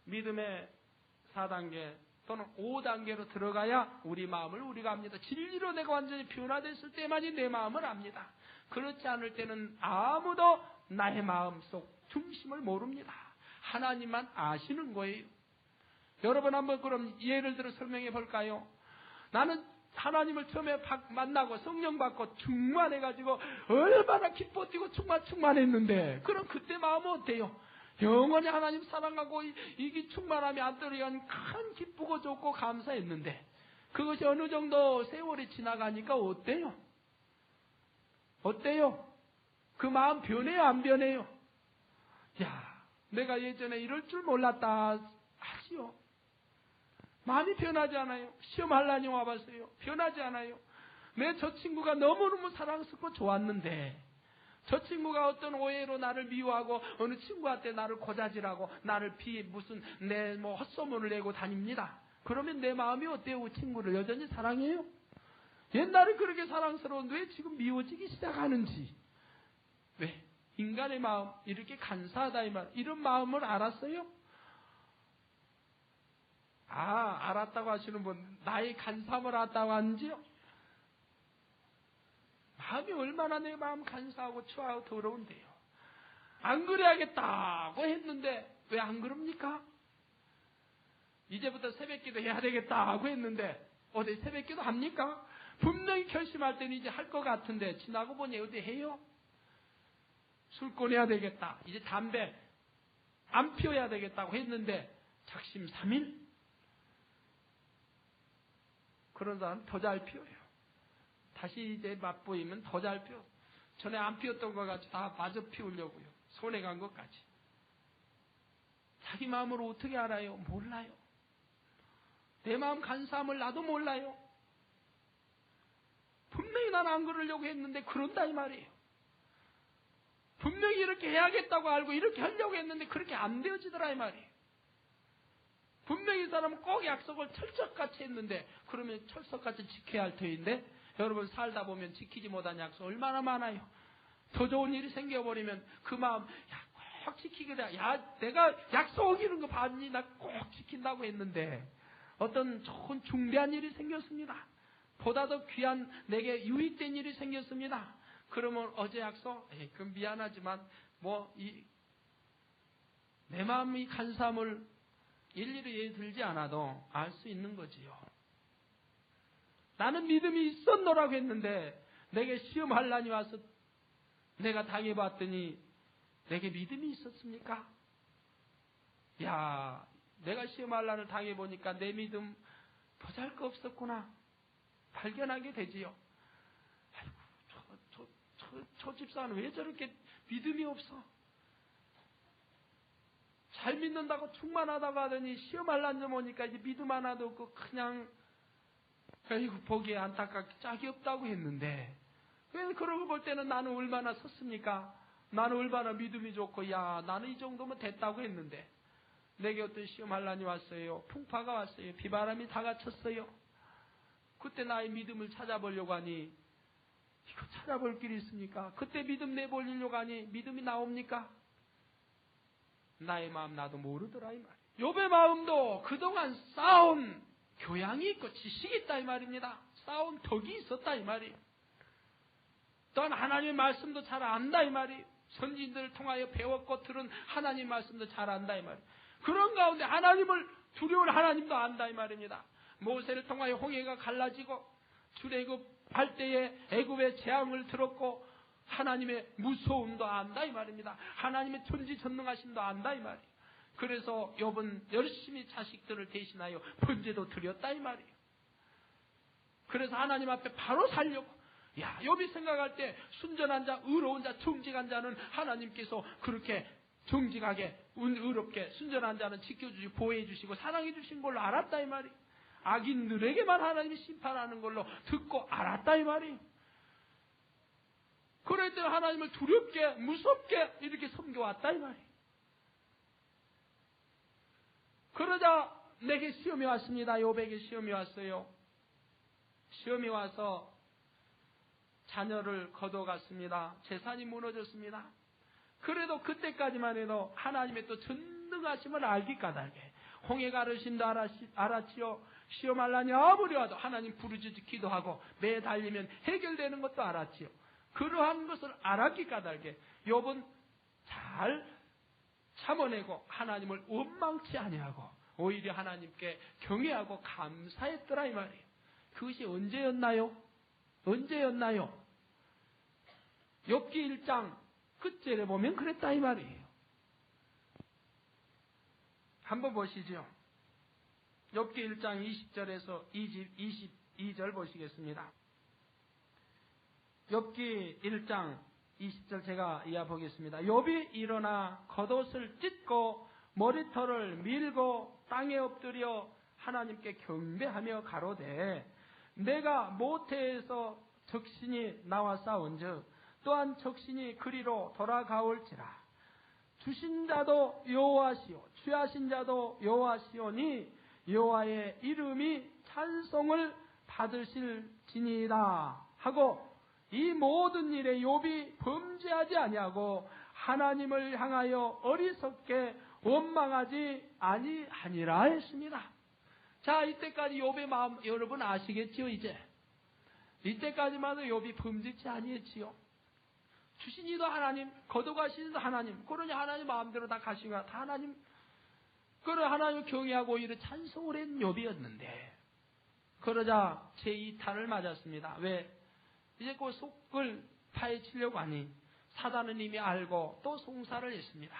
S2: 믿음의 4단계 또는 5단계로 들어가야 우리 마음을 우리가 압니다. 진리로 내가 완전히 변화됐을 때만이 내 마음을 압니다. 그렇지 않을 때는 아무도 나의 마음속 중심을 모릅니다. 하나님만 아시는 거예요. 여러분 한번 그럼 예를 들어 설명해 볼까요? 나는 하나님을 처음에 만나고 성령 받고 충만해가지고 얼마나 기뻐 뛰고 충만했는데 그럼 그때 마음은 어때요? 영원히 하나님 사랑하고 이게 충만함이 안 떨어지는 큰 기쁘고 좋고 감사했는데 그것이 어느 정도 세월이 지나가니까 어때요? 어때요? 그 마음 변해요 안 변해요? 야, 내가 예전에 이럴 줄 몰랐다 하지요. 마음이 변하지 않아요. 시험하려니 와봤어요. 변하지 않아요. 내 저 친구가 너무너무 사랑스럽고 좋았는데 저 친구가 어떤 오해로 나를 미워하고 어느 친구한테 나를 고자질하고 나를 무슨 내 헛소문을 내고 다닙니다. 그러면 내 마음이 어때요? 그 친구를 여전히 사랑해요? 옛날에 그렇게 사랑스러운데 왜 지금 미워지기 시작하는지. 왜? 인간의 마음 이렇게 간사하다 이 말. 이런 마음을 알았어요? 알았다고 하시는 분, 나의 간사함을 알았다고 하는지요? 마음이 얼마나 내 마음 간사하고 추하고 더러운데요. 안 그래야겠다고 했는데 왜 안 그럽니까? 이제부터 새벽기도 해야 되겠다고 했는데 어디 새벽기도 합니까? 분명히 결심할 때는 이제 할 것 같은데 지나고 보니 어디 해요? 술 꺼내야 되겠다. 이제 담배 안 피워야 되겠다고 했는데 작심삼일 그런 사람은 더 잘 피워요. 다시 이제 맛보이면 더 잘 피워. 전에 안 피웠던 것 같이 다 마저 피우려고요. 손해 간 것까지. 자기 마음으로 어떻게 알아요? 몰라요. 내 마음 간사함을 나도 몰라요. 분명히 난 안 그러려고 했는데 그런다 이 말이에요. 분명히 이렇게 해야겠다고 알고 이렇게 하려고 했는데 그렇게 안 되어지더라 이 말이에요. 분명히 이 사람은 꼭 약속을 철석같이 했는데 그러면 철석같이 지켜야 할 터인데 여러분 살다 보면 지키지 못한 약속 얼마나 많아요. 더 좋은 일이 생겨버리면 그 마음 꼭 지키게 돼. 내가 약속 어기는 거 봤니? 나 꼭 지킨다고 했는데 어떤 좋은 중대한 일이 생겼습니다. 보다 더 귀한 내게 유익된 일이 생겼습니다. 그러면 어제 약속? 그럼 미안하지만 내 마음이 간사함을 일일이 예의 들지 않아도 알 수 있는 거지요. 나는 믿음이 있었노라고 했는데 내게 시험하려니 와서 내가 당해봤더니 내게 믿음이 있었습니까? 야, 내가 시험하려를 당해보니까 내 믿음 보잘것없었구나 발견하게 되지요. 아이고, 저 집사는 왜 저렇게 믿음이 없어? 잘 믿는다고 충만하다고 하더니 시험하려는 점 오니까 이제 믿음 하나도 없고 그냥 아이고 보기에 안타깝게 짝이 없다고 했는데 왜 그러고 볼 때는 나는 얼마나 섰습니까? 나는 얼마나 믿음이 좋고 나는 이 정도면 됐다고 했는데 내게 어떤 시험하려니 왔어요. 풍파가 왔어요. 비바람이 다가쳤어요. 그때 나의 믿음을 찾아보려고 하니 이거 찾아볼 길이 있습니까? 그때 믿음 내보려고 하니 믿음이 나옵니까? 나의 마음 나도 모르더라 이 말이에요. 욥의 마음도 그동안 쌓은 교양이 있고 지식이 있다 이 말입니다. 쌓은 덕이 있었다 이 말이에요. 또한 하나님의 말씀도 잘 안다 이 말이에요. 선지자들을 통하여 배웠고 들은 하나님 말씀도 잘 안다 이 말이에요. 그런 가운데 하나님을 두려운 하나님도 안다 이 말입니다. 모세를 통하여 홍해가 갈라지고 출애굽할 때에 애굽의 재앙을 들었고 하나님의 무서움도 안다 이 말입니다. 하나님의 전지전능하심도 안다 이 말이에요. 그래서 욥은 열심히 자식들을 대신하여 번제도 드렸다 이 말이에요. 그래서 하나님 앞에 바로 살려고 야, 욥이 생각할 때 순전한 자, 의로운 자, 정직한 자는 하나님께서 그렇게 정직하게, 의롭게, 순전한 자는 지켜주시고 보호해주시고 사랑해주신 걸로 알았다 이 말이. 악인들에게만 하나님이 심판하는 걸로 듣고 알았다 이 말이. 그럴 때 하나님을 두렵게, 무섭게 이렇게 섬겨왔다 이 말이. 그러자 내게 시험이 왔습니다. 욥에게 시험이 왔어요. 시험이 와서 자녀를 거둬갔습니다. 재산이 무너졌습니다. 그래도 그때까지만 해도 하나님의 또 전능하심을 알기 까닭에 홍해 가르신다 알았지요. 시험하려니 아무리 와도 하나님 부르짖어 기도하고 매 달리면 해결되는 것도 알았지요. 그러한 것을 알았기 까닭에 욥은 잘 참아내고 하나님을 원망치 아니하고 오히려 하나님께 경외하고 감사했더라 이 말이에요. 그것이 언제였나요? 언제였나요? 욥기 1장 끝절에 보면 그랬다 이 말이에요. 한번 보시죠. 욥기 1장 20절에서 22절 보시겠습니다. 욥기 1장 20절 제가 이어보겠습니다. 욥이 일어나 겉옷을 찢고 머리털을 밀고 땅에 엎드려 하나님께 경배하며 가로되 내가 모태에서 적신이 나와 싸운즉 또한 적신이 그리로 돌아가올지라. 주신 자도 여호와시오 취하신 자도 여호와시오니 여호와의 이름이 찬송을 받으실지니이다 하고 이 모든 일에 욥이 범죄하지 아니하고 하나님을 향하여 어리석게 원망하지 아니하니라 했습니다. 자, 이때까지 욥의 마음 여러분 아시겠지요? 이제 이때까지만 해도 욥이 범죄치 아니했지요. 주신이도 하나님, 거둬가시니도 하나님, 그러니 하나님 마음대로 다 가시가 다 하나님, 그래 하나님 경외하고 오히려 찬송을 한 욥이었는데 그러자 제2탄을 맞았습니다. 왜? 이제 그 속을 파헤치려고 하니 사단은 이미 알고 또 송사를 했습니다.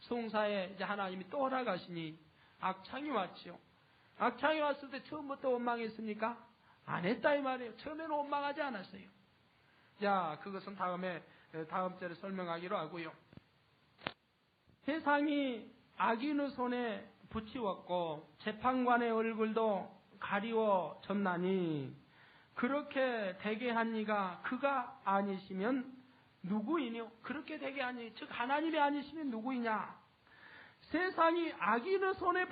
S2: 송사에 이제 하나님이 또 허락하시니 악창이 왔지요. 악창이 왔을 때 처음부터 원망했습니까? 안 했다 이 말이에요. 처음에는 원망하지 않았어요. 자, 그것은 다음 절에 설명하기로 하고요. 세상이 악인의 손에 붙이웠고 재판관의 얼굴도 가리워졌나니 그렇게 되게 한 이가 그가 아니시면 누구이뇨? 그렇게 되게 하니 즉 하나님이 아니시면 누구이냐? 세상이 악인의 손에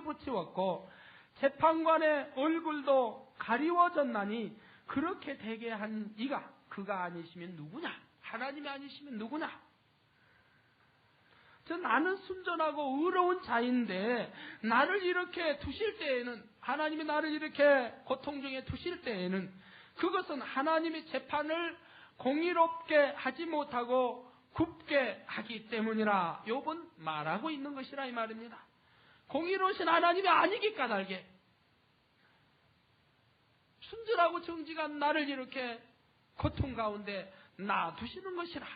S2: 붙이웠고 재판관의 얼굴도 가리워졌나니 그렇게 되게 한 이가 그가 아니시면 누구냐? 하나님이 아니시면 누구냐? 나는 순전하고 의로운 자인데 나를 이렇게 두실 때에는 하나님이 나를 이렇게 고통 중에 두실 때에는 그것은 하나님의 재판을 공의롭게 하지 못하고 굽게 하기 때문이라 욥은 말하고 있는 것이라 이 말입니다. 공의로우신 하나님이 아니기 까닭에 순전하고 정직한 나를 이렇게 고통 가운데 놔두시는 것이라.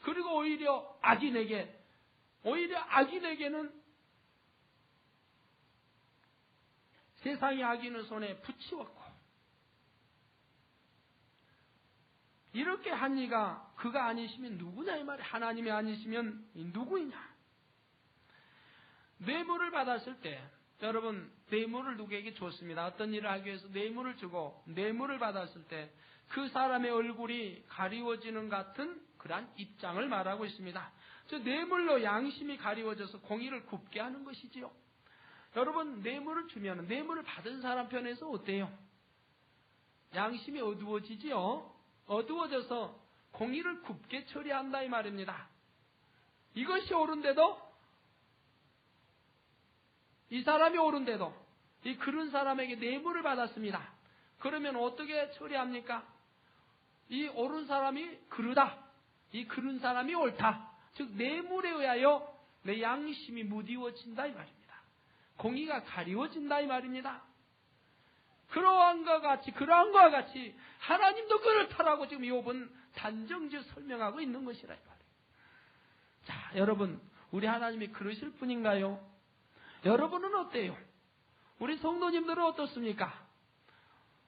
S2: 그리고 오히려 악인에게는 세상의 악인의 손에 붙이웠고 이렇게 한 이가 그가 아니시면 누구냐 이 말이야. 하나님이 아니시면 누구이냐. 뇌물을 받았을 때 여러분 뇌물을 누구에게 줬습니다. 어떤 일을 하기 위해서 뇌물을 주고 뇌물을 받았을 때 그 사람의 얼굴이 가리워지는 같은 그러한 입장을 말하고 있습니다. 저 뇌물로 양심이 가리워져서 공의를 굽게 하는 것이지요. 여러분 뇌물을 주면 뇌물을 받은 사람 편에서 어때요? 양심이 어두워지지요. 어두워져서 공의를 굽게 처리한다 이 말입니다. 이것이 옳은데도 이 사람이 옳은데도 이 그런 사람에게 뇌물을 받았습니다. 그러면 어떻게 처리합니까? 이 옳은 사람이 그르다. 이 그른 사람이 옳다. 즉 뇌물에 의하여 내 양심이 무디워진다 이 말입니다. 공의가 가리워진다 이 말입니다. 그러한 것과 같이 하나님도 그렇다라고 지금 욥은 단정지어 설명하고 있는 것이라 이 말이에요. 자, 여러분 우리 하나님이 그러실 분인가요? 여러분은 어때요? 우리 성도님들은 어떻습니까?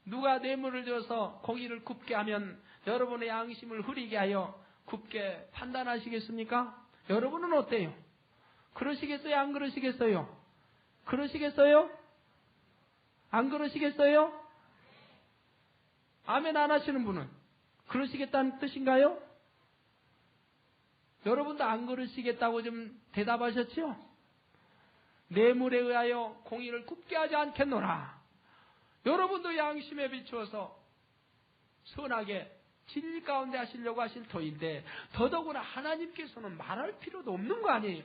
S2: 누가 뇌물을 줘서 공의를 굽게 하면 여러분의 양심을 흐리게 하여 굽게 판단하시겠습니까? 여러분은 어때요? 그러시겠어요? 안 그러시겠어요? 그러시겠어요? 안 그러시겠어요? 아멘 안 하시는 분은 그러시겠다는 뜻인가요? 여러분도 안 그러시겠다고 좀 대답하셨죠? 뇌물에 의하여 공의를 굽게 하지 않겠노라. 여러분도 양심에 비추어서 선하게 진리 가운데 하시려고 하실 터인데 더더구나 하나님께서는 말할 필요도 없는 거 아니에요.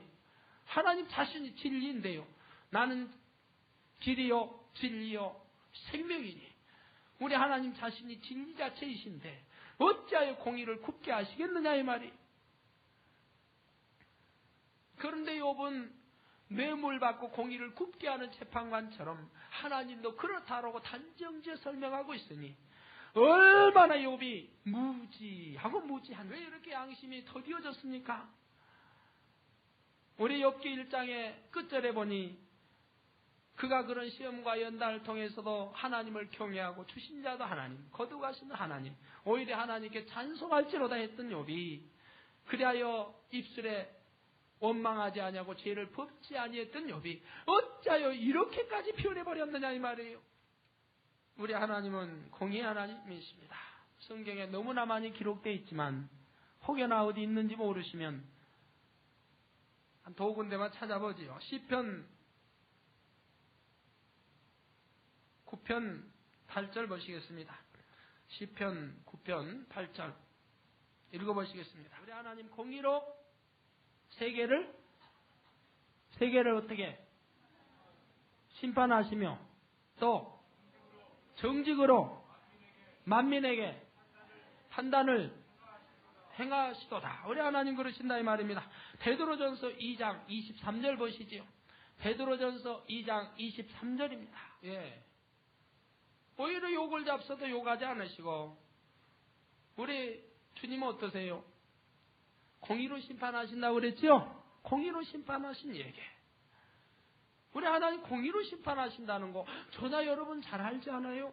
S2: 하나님 자신이 진리인데요. 나는 길이요 진리요 생명이니 우리 하나님 자신이 진리 자체이신데 어찌하여 공의를 굽게 하시겠느냐 이 말이. 그런데 욥은 뇌물 받고 공의를 굽게 하는 재판관처럼 하나님도 그렇다라고 단정지어 설명하고 있으니 얼마나 욥이 무지하고 무지한, 왜 이렇게 양심이 더디어졌습니까? 우리 욥기 1장의 끝절에 보니 그가 그런 시험과 연단을 통해서도 하나님을 경외하고 주신 자도 하나님, 거두가시는 하나님, 오히려 하나님께 찬송할지로다 했던 욥이 그리하여 입술에 원망하지 아니하고 죄를 범치 아니했던 욥이 어찌하여 이렇게까지 표현해버렸느냐 이 말이에요. 우리 하나님은 공의의 하나님이십니다. 성경에 너무나 많이 기록되어 있지만 혹여나 어디 있는지 모르시면 한 두 군데만 찾아보지요. 시편 9편 8절 보시겠습니다. 시편 9편 8절 읽어보시겠습니다. 우리 하나님 공의로 세계를 어떻게 심판하시며 또 정직으로 만민에게 판단을 행하시도다. 우리 하나님 그러신다 이 말입니다. 베드로전서 2장 23절 보시지요. 베드로전서 2장 23절입니다. 예. 오히려 욕을 잡서도 욕하지 않으시고 우리 주님은 어떠세요? 공의로 심판하신다고 그랬죠? 공의로 심판하신 얘기. 우리 하나님 공의로 심판하신다는 거 저나 여러분 잘 알지 않아요?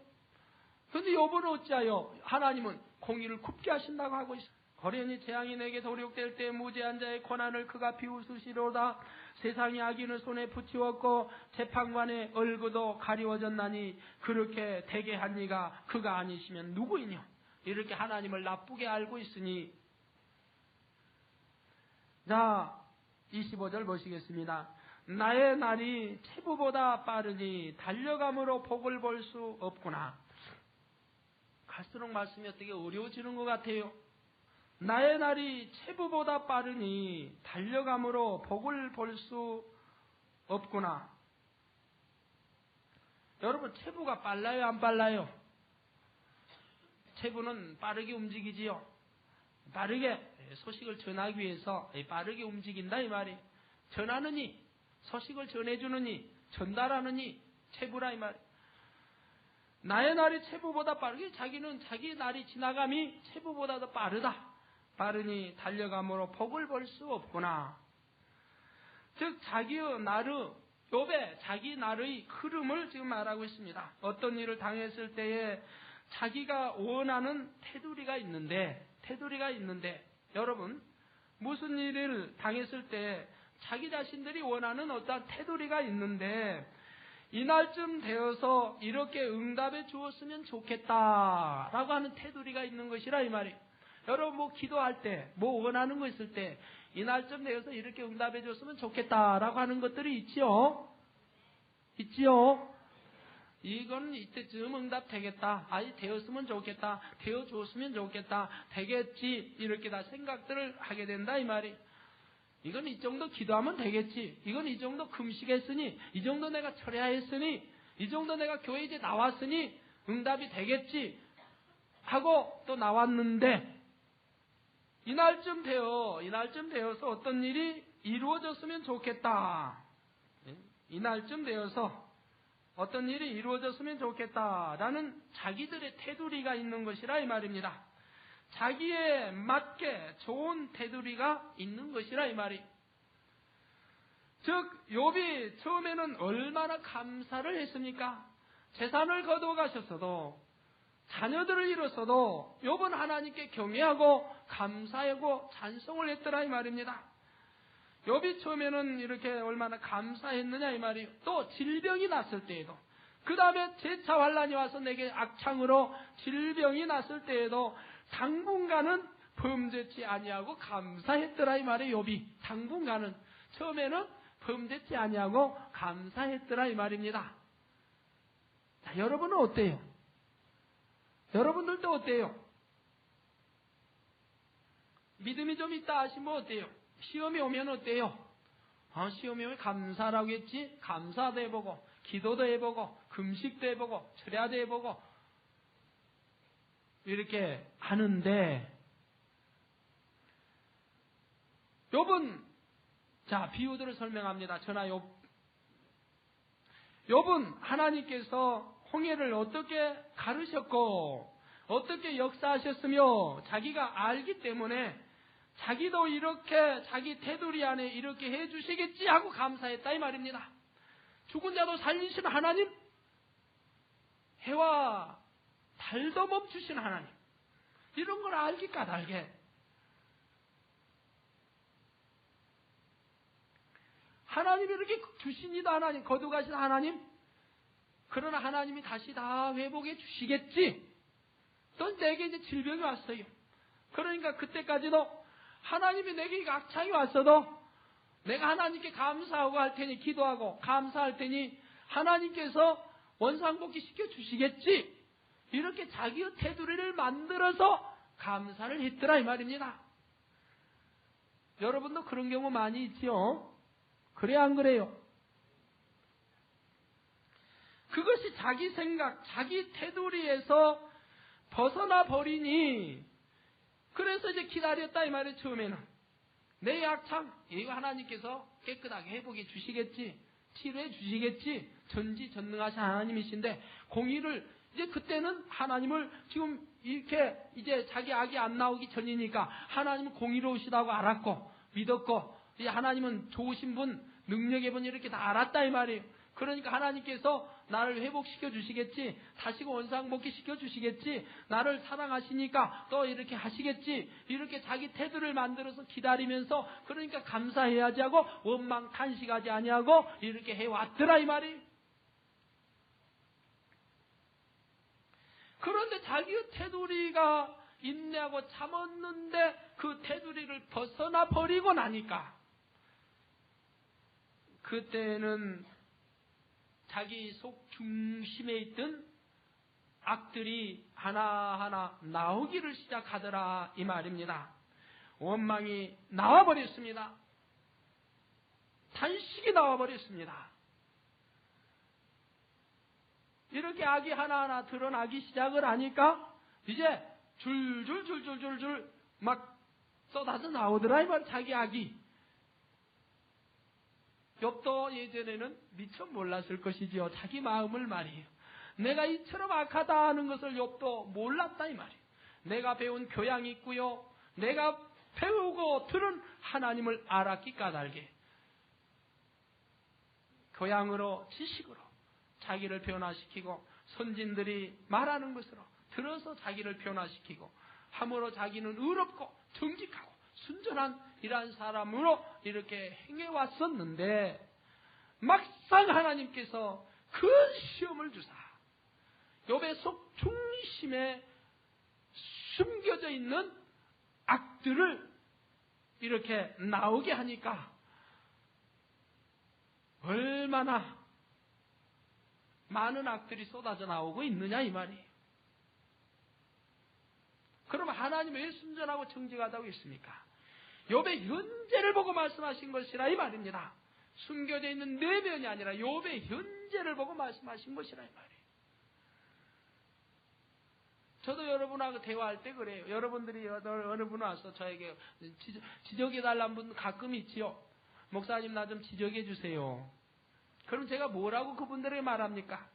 S2: 그런데 여러분은 어찌하여 하나님은 공의를 굽게 하신다고 하고 있어요. 거련히 재앙이 내게 도륙될 때 무죄한 자의 고난을 그가 비웃으시로다. 세상이 악인을 손에 붙이었고 재판관의 얼굴도 가리워졌나니 그렇게 되게 한 이가 그가 아니시면 누구이뇨? 이렇게 하나님을 나쁘게 알고 있으니. 자, 25절 보시겠습니다. 나의 날이 체부보다 빠르니 달려감으로 복을 볼 수 없구나. 갈수록 말씀이 어떻게 어려워지는 것 같아요. 나의 날이 체부보다 빠르니 달려감으로 복을 볼 수 없구나. 여러분 체부가 빨라요 안 빨라요? 체부는 빠르게 움직이지요. 빠르게 소식을 전하기 위해서 빠르게 움직인다 이 말이. 전하느니 소식을 전해주느니 전달하느니 체부라 이 말이. 나의 날이 체부보다 빠르게 자기는 자기 날이 지나감이 체부보다 더 빠르다. 빠르니 달려감으로 복을 볼 수 없구나. 즉 자기의 날의 욥의 자기 날의 흐름을 지금 말하고 있습니다. 어떤 일을 당했을 때에 자기가 원하는 테두리가 있는데 여러분 무슨 일을 당했을 때 자기 자신들이 원하는 어떤 테두리가 있는데 이날쯤 되어서 이렇게 응답해 주었으면 좋겠다라고 하는 테두리가 있는 것이라 이 말이에요. 여러분 뭐 기도할 때 뭐 원하는 거 있을 때 이날쯤 되어서 이렇게 응답해 줬으면 좋겠다라고 하는 것들이 있지요. 이건 이때쯤 응답 되겠다. 아니 되었으면 좋겠다. 되어줬으면 좋겠다. 되겠지. 이렇게 다 생각들을 하게 된다 이 말이. 이건 이 정도 기도하면 되겠지. 이건 이 정도 금식했으니, 이 정도 내가 철야했으니, 이 정도 내가 교회 이제 나왔으니 응답이 되겠지 하고 또 나왔는데 이날쯤 되어서 어떤 일이 이루어졌으면 좋겠다. 이날쯤 되어서 어떤 일이 이루어졌으면 좋겠다라는 자기들의 테두리가 있는 것이라 이 말입니다. 자기에 맞게 좋은 테두리가 있는 것이라 이 말이. 즉 욥이 처음에는 얼마나 감사를 했습니까? 재산을 거두어 가셨어도 자녀들을 잃어서도 욥은 하나님께 경외하고 감사하고 찬송을 했더라 이 말입니다. 욥이 처음에는 이렇게 얼마나 감사했느냐 이 말이에요. 또 질병이 났을 때에도, 그 다음에 재차 환란이 와서 내게 악창으로 질병이 났을 때에도 당분간은 범죄치 아니하고 감사했더라 이 말이에요. 욥이 당분간은, 처음에는 범죄치 아니하고 감사했더라 이 말입니다. 자, 여러분은 어때요? 여러분들도 어때요? 믿음이 좀 있다 하시면 어때요? 시험이 오면 어때요? 시험이 오면 감사라고 했지? 감사도 해보고, 기도도 해보고, 금식도 해보고, 철야도 해보고, 이렇게 하는데, 욥은, 자, 비유들을 설명합니다. 전하 욥은 하나님께서 홍해를 어떻게 가르셨고, 어떻게 역사하셨으며, 자기가 알기 때문에, 자기도 이렇게 자기 테두리 안에 이렇게 해주시겠지 하고 감사했다 이 말입니다. 죽은 자도 살리신 하나님, 해와 달도 멈추신 하나님, 이런 걸 알기 까닭에 하나님이 이렇게 주시니도 하나님, 거두가신 하나님, 그러나 하나님이 다시 다 회복해 주시겠지. 또 내게 이제 질병이 왔어요. 그러니까 그때까지도 하나님이 내게 악창이 왔어도 내가 하나님께 감사하고 할 테니, 기도하고 감사할 테니 하나님께서 원상복귀 시켜주시겠지, 이렇게 자기의 테두리를 만들어서 감사를 했더라 이 말입니다. 여러분도 그런 경우 많이 있지요? 그래 안 그래요? 그것이 자기 생각, 자기 테두리에서 벗어나 버리니, 그래서 이제 기다렸다 이 말이에요. 처음에는 내 약창, 이거 하나님께서 깨끗하게 회복해 주시겠지, 치료해 주시겠지, 전지전능하신 하나님이신데, 공의를 이제 그때는 하나님을 지금 이렇게 이제 자기 악이 안 나오기 전이니까 하나님은 공의로우시다고 알았고 믿었고, 이제 하나님은 좋으신 분, 능력의 분, 이렇게 다 알았다 이 말이에요. 그러니까 하나님께서 나를 회복시켜 주시겠지, 다시금 원상복귀 시켜 주시겠지, 나를 사랑하시니까 또 이렇게 하시겠지, 이렇게 자기 태도를 만들어서 기다리면서, 그러니까 감사해야지 하고 원망 탄식하지 아니하고 이렇게 해왔더라 이 말이. 그런데 자기의 테두리가 인내하고 참았는데 그 테두리를 벗어나 버리고 나니까, 그때는 자기 속 중심에 있던 악들이 하나하나 나오기를 시작하더라 이 말입니다. 원망이 나와버렸습니다. 탄식이 나와버렸습니다. 이렇게 악이 하나하나 드러나기 시작을 하니까 이제 줄줄줄줄줄줄 막 쏟아져 나오더라 이 말, 자기 악이. 욥도 예전에는 미처 몰랐을 것이지요. 자기 마음을 말이에요. 내가 이처럼 악하다 하는 것을 욥도 몰랐다 이 말이에요. 내가 배운 교양이 있고요, 내가 배우고 들은 하나님을 알았기 까닭에 교양으로, 지식으로 자기를 변화시키고, 선진들이 말하는 것으로 들어서 자기를 변화시키고, 함으로 자기는 의롭고 정직하고 순전한 이러한 사람으로 이렇게 행해왔었는데, 막상 하나님께서 큰 시험을 주사 욥의 속 중심에 숨겨져 있는 악들을 이렇게 나오게 하니까 얼마나 많은 악들이 쏟아져 나오고 있느냐 이 말이에요. 그럼 하나님 왜 순전하고 정직하다고 했습니까? 욥의 현재를 보고 말씀하신 것이라 이 말입니다. 숨겨져 있는 내면이 아니라 욥의 현재를 보고 말씀하신 것이라 이 말이에요. 저도 여러분하고 대화할 때 그래요. 여러분들이 어느 분 와서 저에게 지적해달라는 분 가끔 있지요. 목사님 나 좀 지적해 주세요. 그럼 제가 뭐라고 그분들에게 말합니까?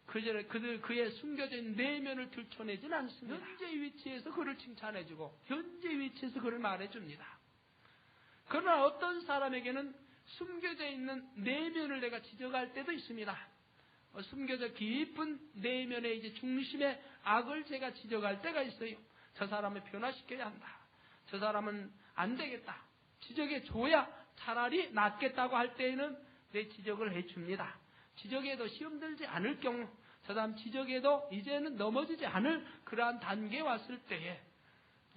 S2: 그의 숨겨져 있는 내면을 들춰내진 않습니다. 현재 위치에서 그를 칭찬해주고 현재 위치에서 그를 말해줍니다. 그러나 어떤 사람에게는 숨겨져 있는 내면을 내가 지적할 때도 있습니다. 숨겨져 깊은 내면의 이제 중심의 악을 제가 지적할 때가 있어요. 저 사람을 변화시켜야 한다. 저 사람은 안 되겠다. 지적해 줘야 차라리 낫겠다고 할 때에는 내 지적을 해줍니다. 지적해도 시험 들지 않을 경우, 저 사람 지적해도 이제는 넘어지지 않을 그러한 단계에 왔을 때에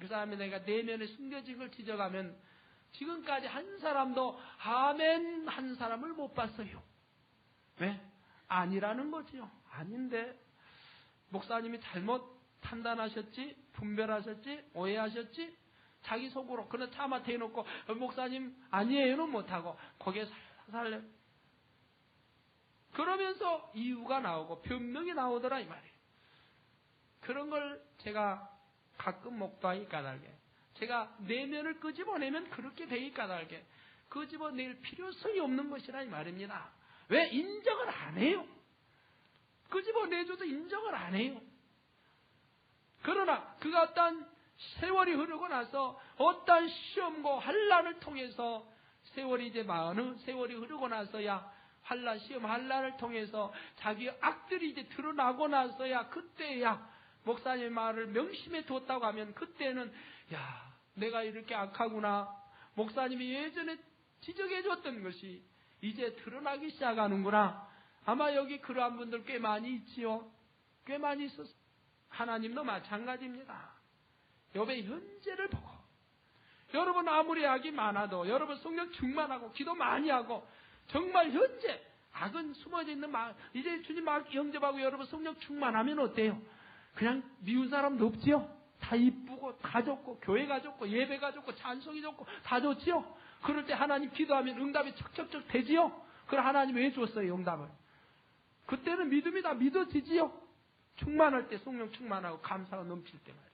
S2: 그 사람이 내가 내면에 숨겨진 걸 지적하면 지금까지 한 사람도 아멘 한 사람을 못 봤어요. 왜? 아니라는 거지요. 아닌데 목사님이 잘못 판단하셨지, 분별하셨지, 오해하셨지, 자기 속으로 그런 차마 대놓고 목사님 아니에요는 못하고 거기에 살살 그러면서 이유가 나오고 변명이 나오더라 이 말이에요. 그런 걸 제가 가끔 목도하기 까닭에 제가 내면을 끄집어내면 그렇게 되기 까닭에 끄집어낼 필요성이 없는 것이라 이 말입니다. 왜? 인정을 안 해요. 끄집어내줘도 인정을 안 해요. 그러나 그가 어떤 세월이 흐르고 나서 어떤 시험과 환난을 통해서 세월이 이제 많은 세월이 흐르고 나서야 환난, 시험, 환난을 통해서 자기 악들이 이제 드러나고 나서야 그때야 목사님의 말을 명심해 뒀다고 하면 그때는 야 내가 이렇게 악하구나. 목사님이 예전에 지적해 줬던 것이 이제 드러나기 시작하는구나. 아마 여기 그러한 분들 꽤 많이 있지요. 꽤 많이 있었어요. 하나님도 마찬가지입니다. 욥의 현재를 보고 여러분 아무리 악이 많아도 여러분 성령 충만하고 기도 많이 하고 정말 현재 악은 숨어져 있는 마음 이제 주님 막 영접하고 여러분 성령 충만하면 어때요? 그냥 미운 사람도 없지요? 다 이쁘고 다 좋고 교회가 좋고 예배가 좋고 찬송이 좋고 다 좋지요? 그럴 때 하나님 기도하면 응답이 척척척 되지요? 그럼 하나님 왜 줬어요 응답을? 그때는 믿음이 다 믿어지지요? 충만할 때 성령 충만하고 감사가 넘칠 때 말이에요.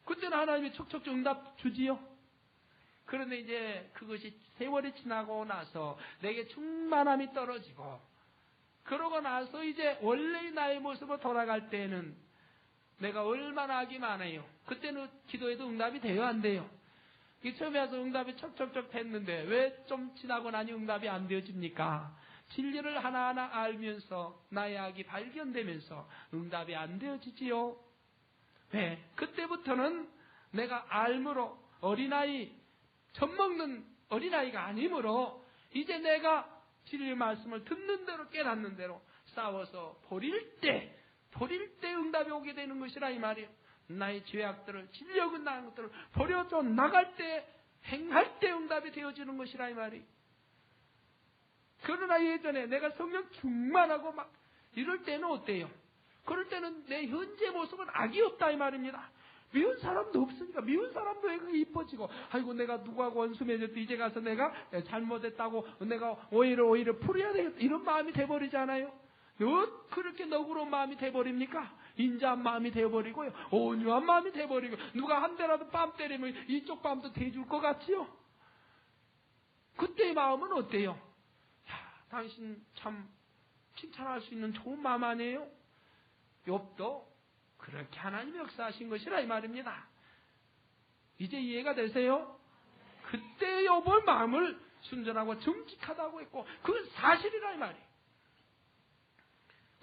S2: 그때는 하나님이 척척척 응답 주지요? 그런데 이제 그것이 세월이 지나고 나서 내게 충만함이 떨어지고 그러고 나서 이제 원래의 나의 모습으로 돌아갈 때는 내가 얼마나 악이 많아요. 그때는 기도해도 응답이 돼요 안 돼요? 처음에 와서 응답이 척척척 됐는데 왜 좀 지나고 나니 응답이 안 되어집니까? 진리를 하나하나 알면서 나의 악이 발견되면서 응답이 안 되어지지요. 왜? 그때부터는 내가 알므로 어린아이 젖먹는 어린아이가 아니므로 이제 내가 진리의 말씀을 듣는 대로 깨닫는 대로 싸워서 버릴 때 응답이 오게 되는 것이라 이 말이에요. 나의 죄악들을 진리하고 나는 것들을 버려져 나갈 때 행할 때 응답이 되어지는 것이라 이 말이에요. 그러나 예전에 내가 성령 충만하고 막 이럴 때는 어때요? 그럴 때는 내 현재 모습은 악이 없다 이 말입니다. 미운 사람도 없으니까 미운 사람도 이뻐지고 아이고 내가 누구하고 원수 맺었지 이제 가서 내가 잘못했다고 내가 오히려 풀어야 되겠다 이런 마음이 돼버리잖아요. 그렇게 너그러운 마음이 돼버립니까? 인자한 마음이 돼버리고요. 온유한 마음이 돼버리고 누가 한 대라도 뺨 때리면 이쪽 뺨도 대줄 것 같지요? 그때의 마음은 어때요? 야, 당신 참 칭찬할 수 있는 좋은 마음 아니에요? 욥도 그렇게 하나님이 역사하신 것이라 이 말입니다. 이제 이해가 되세요? 그때 욥의 마음을 순전하고 정직하다고 했고 그건 사실이라 이 말이에요.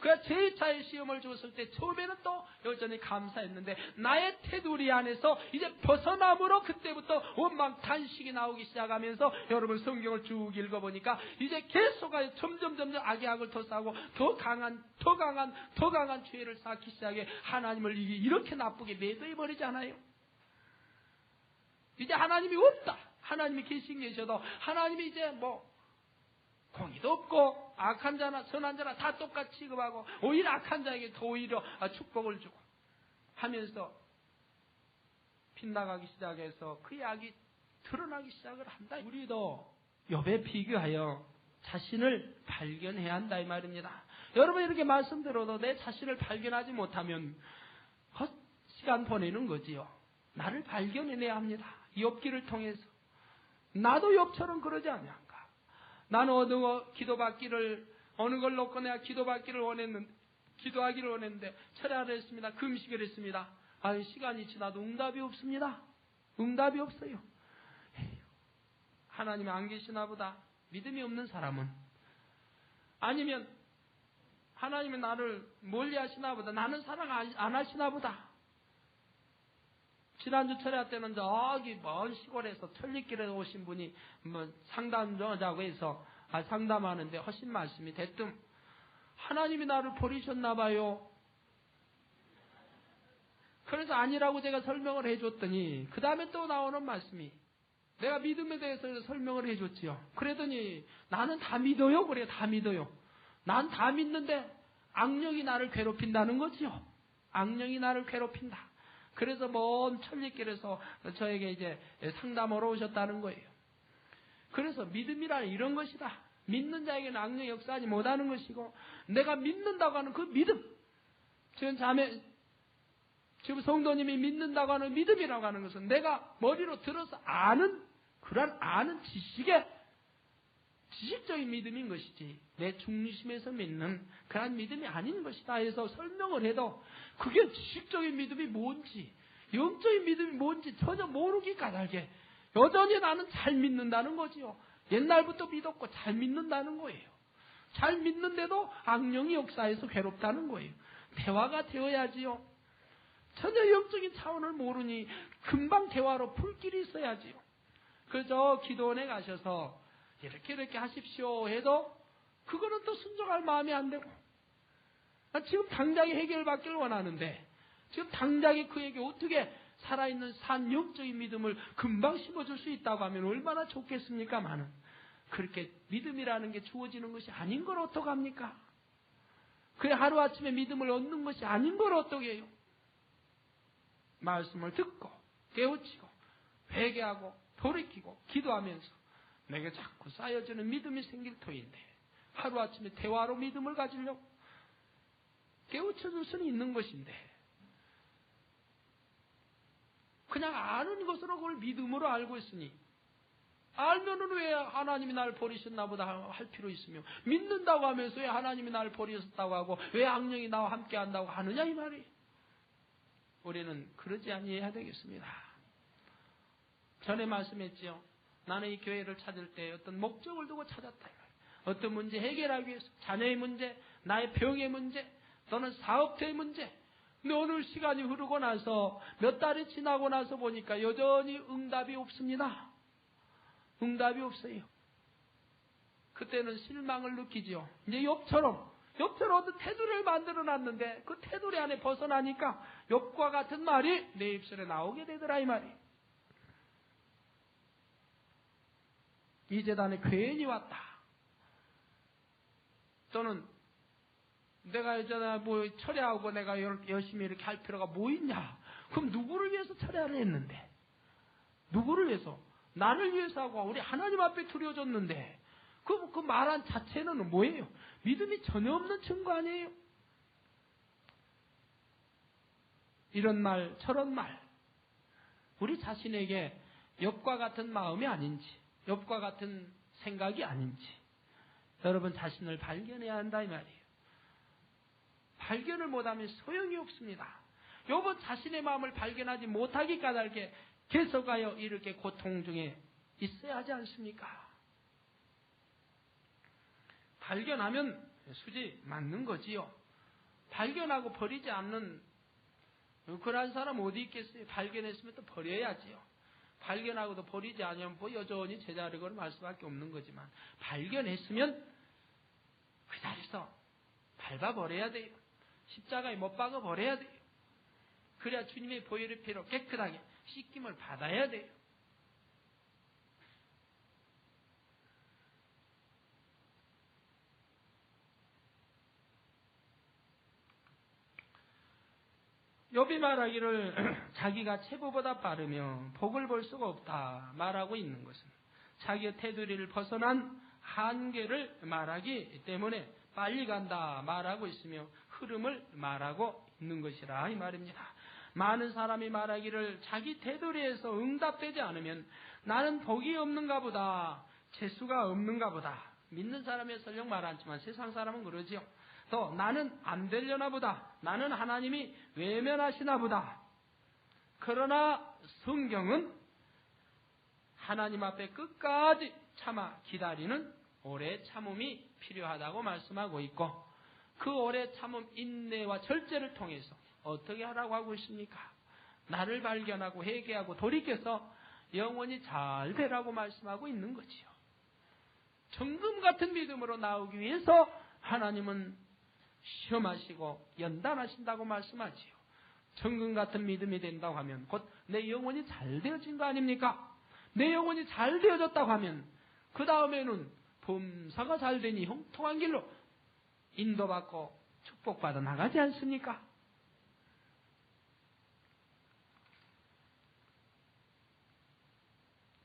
S2: 그가 제2차의 시험을 줬을 때 처음에는 또 여전히 감사했는데 나의 테두리 안에서 이제 벗어남으로 그때부터 원망 탄식이 나오기 시작하면서 여러분 성경을 쭉 읽어보니까 이제 계속 점점 악의 악을 더 쌓고 더 강한 죄를 쌓기 시작해 하나님을 이렇게 나쁘게 매도해버리잖아요. 이제 하나님이 없다. 하나님이 계셔도 하나님이 이제 공의도 없고 악한 자나 선한 자나 다 똑같이 취급하고 오히려 악한 자에게 더 오히려 축복을 주고 하면서 빗나가기 시작해서 그의 악이 드러나기 시작을 한다. 우리도 욥에 비교하여 자신을 발견해야 한다 이 말입니다. 여러분 이렇게 말씀드려도 내 자신을 발견하지 못하면 헛시간 보내는 거지요. 나를 발견해내야 합니다. 욥기를 통해서. 나도 욥처럼 그러지 않냐. 나는 어느 걸 놓고 내가 기도하기를 원했는데 철야를 했습니다. 금식을 했습니다. 시간이 지나도 응답이 없습니다. 응답이 없어요. 하나님이 안 계시나 보다. 믿음이 없는 사람은 아니면 하나님이 나를 멀리 하시나 보다. 나는 사랑 안 하시나 보다. 지난주 철야 때는 저기 먼 시골에서 천리길에 오신 분이 뭐 상담자고 해서 상담하는데 하신 말씀이 대뜸 하나님이 나를 버리셨나 봐요. 그래서 아니라고 제가 설명을 해줬더니 그 다음에 또 나오는 말씀이 내가 믿음에 대해서 설명을 해줬지요. 그러더니 나는 다 믿어요. 그래 다 믿어요. 난 다 믿는데 악령이 나를 괴롭힌다는 거지요. 악령이 나를 괴롭힌다. 그래서 먼 천리길에서 저에게 이제 상담하러 오셨다는 거예요. 그래서 믿음이란 이런 것이다. 믿는 자에게는 악령이 역사하지 못하는 것이고 내가 믿는다고 하는 그 믿음, 지금 성도님이 믿는다고 하는 믿음이라고 하는 것은 내가 머리로 들어서 아는 그런 아는 지식적인 믿음인 것이지 내 중심에서 믿는 그런 믿음이 아닌 것이다 해서 설명을 해도 그게 지식적인 믿음이 뭔지 영적인 믿음이 뭔지 전혀 모르기 까닭에 여전히 나는 잘 믿는다는 거지요. 옛날부터 믿었고 잘 믿는다는 거예요. 잘 믿는데도 악령이 역사해서 괴롭다는 거예요. 대화가 되어야지요. 전혀 영적인 차원을 모르니 금방 대화로 풀 길이 있어야지요. 그저 기도원에 가셔서 이렇게 하십시오 해도 그거는 또 순종할 마음이 안 되고 지금 당장에 해결받기를 원하는데 지금 당장에 그에게 어떻게 살아있는 산 영적인 믿음을 금방 심어줄 수 있다고 하면 얼마나 좋겠습니까? 많은 그렇게 믿음이라는 게 주어지는 것이 아닌 걸 어떡합니까? 그래 하루아침에 믿음을 얻는 것이 아닌 걸 어떻게 해요? 말씀을 듣고 깨우치고 회개하고 돌이키고 기도하면서 내게 자꾸 쌓여지는 믿음이 생길 터인데 하루아침에 대화로 믿음을 가지려고 깨우쳐줄 수는 있는 것인데 그냥 아는 것으로 그걸 믿음으로 알고 있으니 알면은 왜 하나님이 나를 버리셨나 보다 할 필요 있으며 믿는다고 하면서 왜 하나님이 나를 버리셨다고 하고 왜 악령이 나와 함께 한다고 하느냐 이 말이에요. 우리는 그러지 아니해야 되겠습니다. 전에 말씀했지요. 나는 이 교회를 찾을 때 어떤 목적을 두고 찾았다. 어떤 문제 해결하기 위해서 자녀의 문제, 나의 병의 문제, 또는 사업체의 문제. 근데 오늘 시간이 흐르고 나서 몇 달이 지나고 나서 보니까 여전히 응답이 없습니다. 응답이 없어요. 그때는 실망을 느끼지요. 이제 욥처럼 어떤 테두리를 만들어 놨는데 그 테두리 안에 벗어나니까 욥과 같은 말이 내 입술에 나오게 되더라 이 말이. 이 재단에 괜히 왔다. 또는 내가 있잖아 뭐 철야하고 내가 열심히 이렇게 할 필요가 뭐 있냐? 그럼 누구를 위해서 철야를 했는데? 누구를 위해서? 나를 위해서 하고 우리 하나님 앞에 드려졌는데 그 말한 자체는 뭐예요? 믿음이 전혀 없는 증거 아니에요? 이런 말 저런 말 우리 자신에게 욥과 같은 마음이 아닌지 욥과 같은 생각이 아닌지 여러분 자신을 발견해야 한다 이 말이에요. 발견을 못하면 소용이 없습니다. 욥은 자신의 마음을 발견하지 못하기 까닭에 계속하여 이렇게 고통 중에 있어야 하지 않습니까? 발견하면 수지 맞는 거지요. 발견하고 버리지 않는 그런 사람 어디 있겠어요? 발견했으면 또 버려야지요. 발견하고도 버리지 않으면 뭐 여전히 제자리걸 말 수밖에 없는 거지만 발견했으면 그 자리에서 밟아버려야 돼요. 십자가에 못 박아 버려야 돼요. 그래야 주님의 보혈의 피로 깨끗하게 씻김을 받아야 돼요. 욥이 말하기를 자기가 체부보다 빠르며 복을 볼 수가 없다 말하고 있는 것은 자기의 테두리를 벗어난 한계를 말하기 때문에 빨리 간다 말하고 있으며 흐름을 말하고 있는 것이라 이 말입니다. 많은 사람이 말하기를 자기 테두리에서 응답되지 않으면 나는 복이 없는가 보다 재수가 없는가 보다 믿는 사람이 설령 말 않지만 세상 사람은 그러지요. 또 나는 안 되려나 보다 나는 하나님이 외면하시나 보다. 그러나 성경은 하나님 앞에 끝까지 참아 기다리는 오래 참음이 필요하다고 말씀하고 있고 그 오래 참음 인내와 절제를 통해서 어떻게 하라고 하고 있습니까? 나를 발견하고 회개하고 돌이켜서 영원히 잘 되라고 말씀하고 있는 거지요. 정금 같은 믿음으로 나오기 위해서 하나님은 시험하시고 연단하신다고 말씀하지요. 정금 같은 믿음이 된다고 하면 곧 내 영혼이 잘 되어진 거 아닙니까? 내 영혼이 잘 되어졌다고 하면 그 다음에는 범사가 잘 되니 형통한 길로 인도받고 축복받아 나가지 않습니까?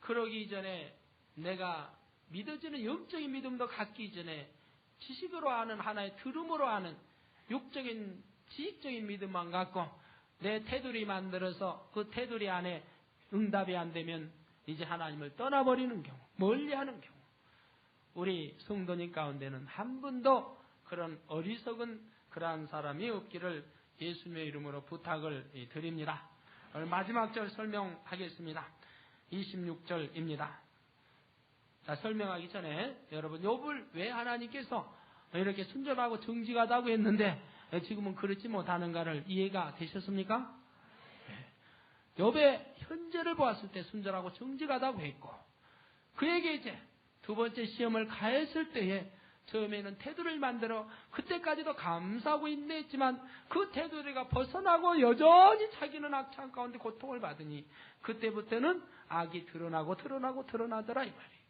S2: 그러기 이전에 내가 믿어지는 영적인 믿음도 갖기 이전에 지식으로 아는 하나의 들음으로 아는 육적인 지식적인 믿음만 갖고 내 테두리 만들어서 그 테두리 안에 응답이 안 되면 이제 하나님을 떠나버리는 경우, 멀리하는 경우, 우리 성도님 가운데는 한 분도 그런 어리석은 그러한 사람이 없기를 예수님의 이름으로 부탁을 드립니다. 오늘 마지막 절 설명하겠습니다. 26절입니다. 자, 설명하기 전에 여러분, 욥을 왜 하나님께서 이렇게 순전하고 정직하다고 했는데 지금은 그렇지 못하는가를 이해가 되셨습니까? 욥의 현재를 보았을 때 순전하고 정직하다고 했고, 그에게 이제 두 번째 시험을 가했을 때에 처음에는 테두리를 만들어 그때까지도 감사하고 인내했지만 그 테두리가 벗어나고 여전히 자기는 악창 가운데 고통을 받으니 그때부터는 악이 드러나더라 이 말이에요.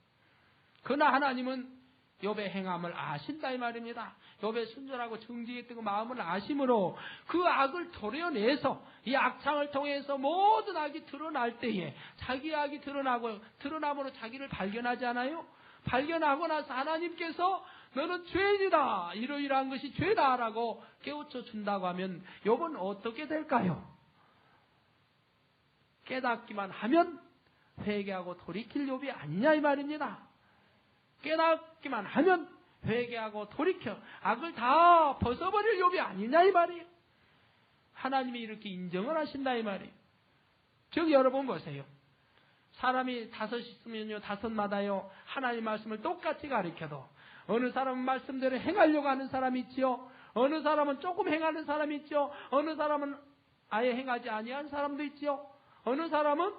S2: 그러나 하나님은 욥의 행함을 아신다 이 말입니다. 욥의 순전하고 정직했던 그 마음을 아심으로 그 악을 도려내서 이 악창을 통해서 모든 악이 드러날 때에 자기 악이 드러남으로 자기를 발견하지 않아요? 발견하고 나서 하나님께서 너는 죄인이다, 이러이러한 것이 죄다라고 깨우쳐 준다고 하면 욥은 어떻게 될까요? 깨닫기만 하면 회개하고 돌이킬 욥이 아니냐 이 말입니다. 깨닫기만 하면 회개하고 돌이켜 악을 다 벗어버릴 욥이 아니냐 이 말이에요. 하나님이 이렇게 인정을 하신다 이 말이에요. 즉 여러분 보세요. 사람이 5 있으면요 5마다요 하나님 말씀을 똑같이 가르쳐도 어느 사람은 말씀대로 행하려고 하는 사람이 있지요. 어느 사람은 조금 행하는 사람이 있죠. 어느 사람은 아예 행하지 아니한 사람도 있지요. 어느 사람은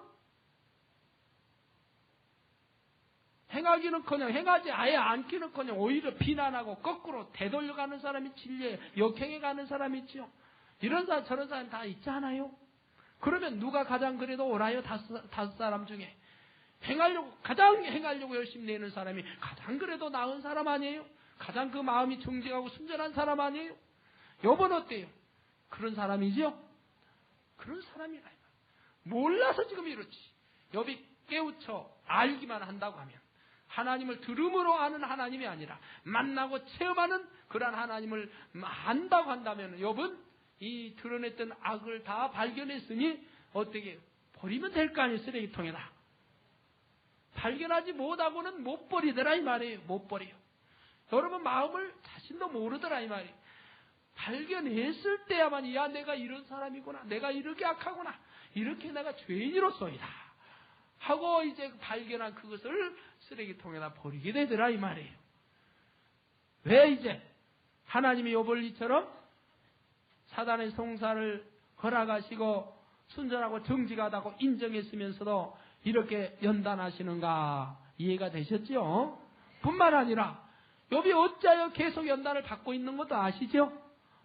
S2: 행하기는커녕 행하지 아예 않기는커녕 오히려 비난하고 거꾸로 되돌려가는 사람이 진리에 역행해가는 사람이 있지요. 이런 사람 저런 사람 다 있지 않아요? 그러면 누가 가장 그래도 옳아요? 5 사람 중에 가장 행하려고 열심히 내는 사람이 가장 그래도 나은 사람 아니에요? 가장 그 마음이 정직하고 순전한 사람 아니에요? 욥은 어때요? 그런 사람이죠? 그런 사람이라. 몰라서 지금 이렇지. 욥이 깨우쳐 알기만 한다고 하면 하나님을 들음으로 아는 하나님이 아니라 만나고 체험하는 그러한 하나님을 안다고 한다면 욥은 이 드러냈던 악을 다 발견했으니 어떻게 버리면 될 거 아니에요? 쓰레기통에다. 발견하지 못하고는 못 버리더라 이 말이에요. 못 버려요. 여러분 마음을 자신도 모르더라 이 말이에요. 발견했을 때야만 야 내가 이런 사람이구나. 내가 이렇게 악하구나. 이렇게 내가 죄인으로서이다. 하고 이제 발견한 그것을 쓰레기통에다 버리게 되더라 이 말이에요. 왜 이제 하나님이 욥을 이처럼 사단의 송사를 허락하시고 순전하고 정직하다고 인정했으면서도 이렇게 연단하시는가 이해가 되셨죠? 뿐만 아니라 욥이 어찌하여 계속 연단을 받고 있는 것도 아시죠?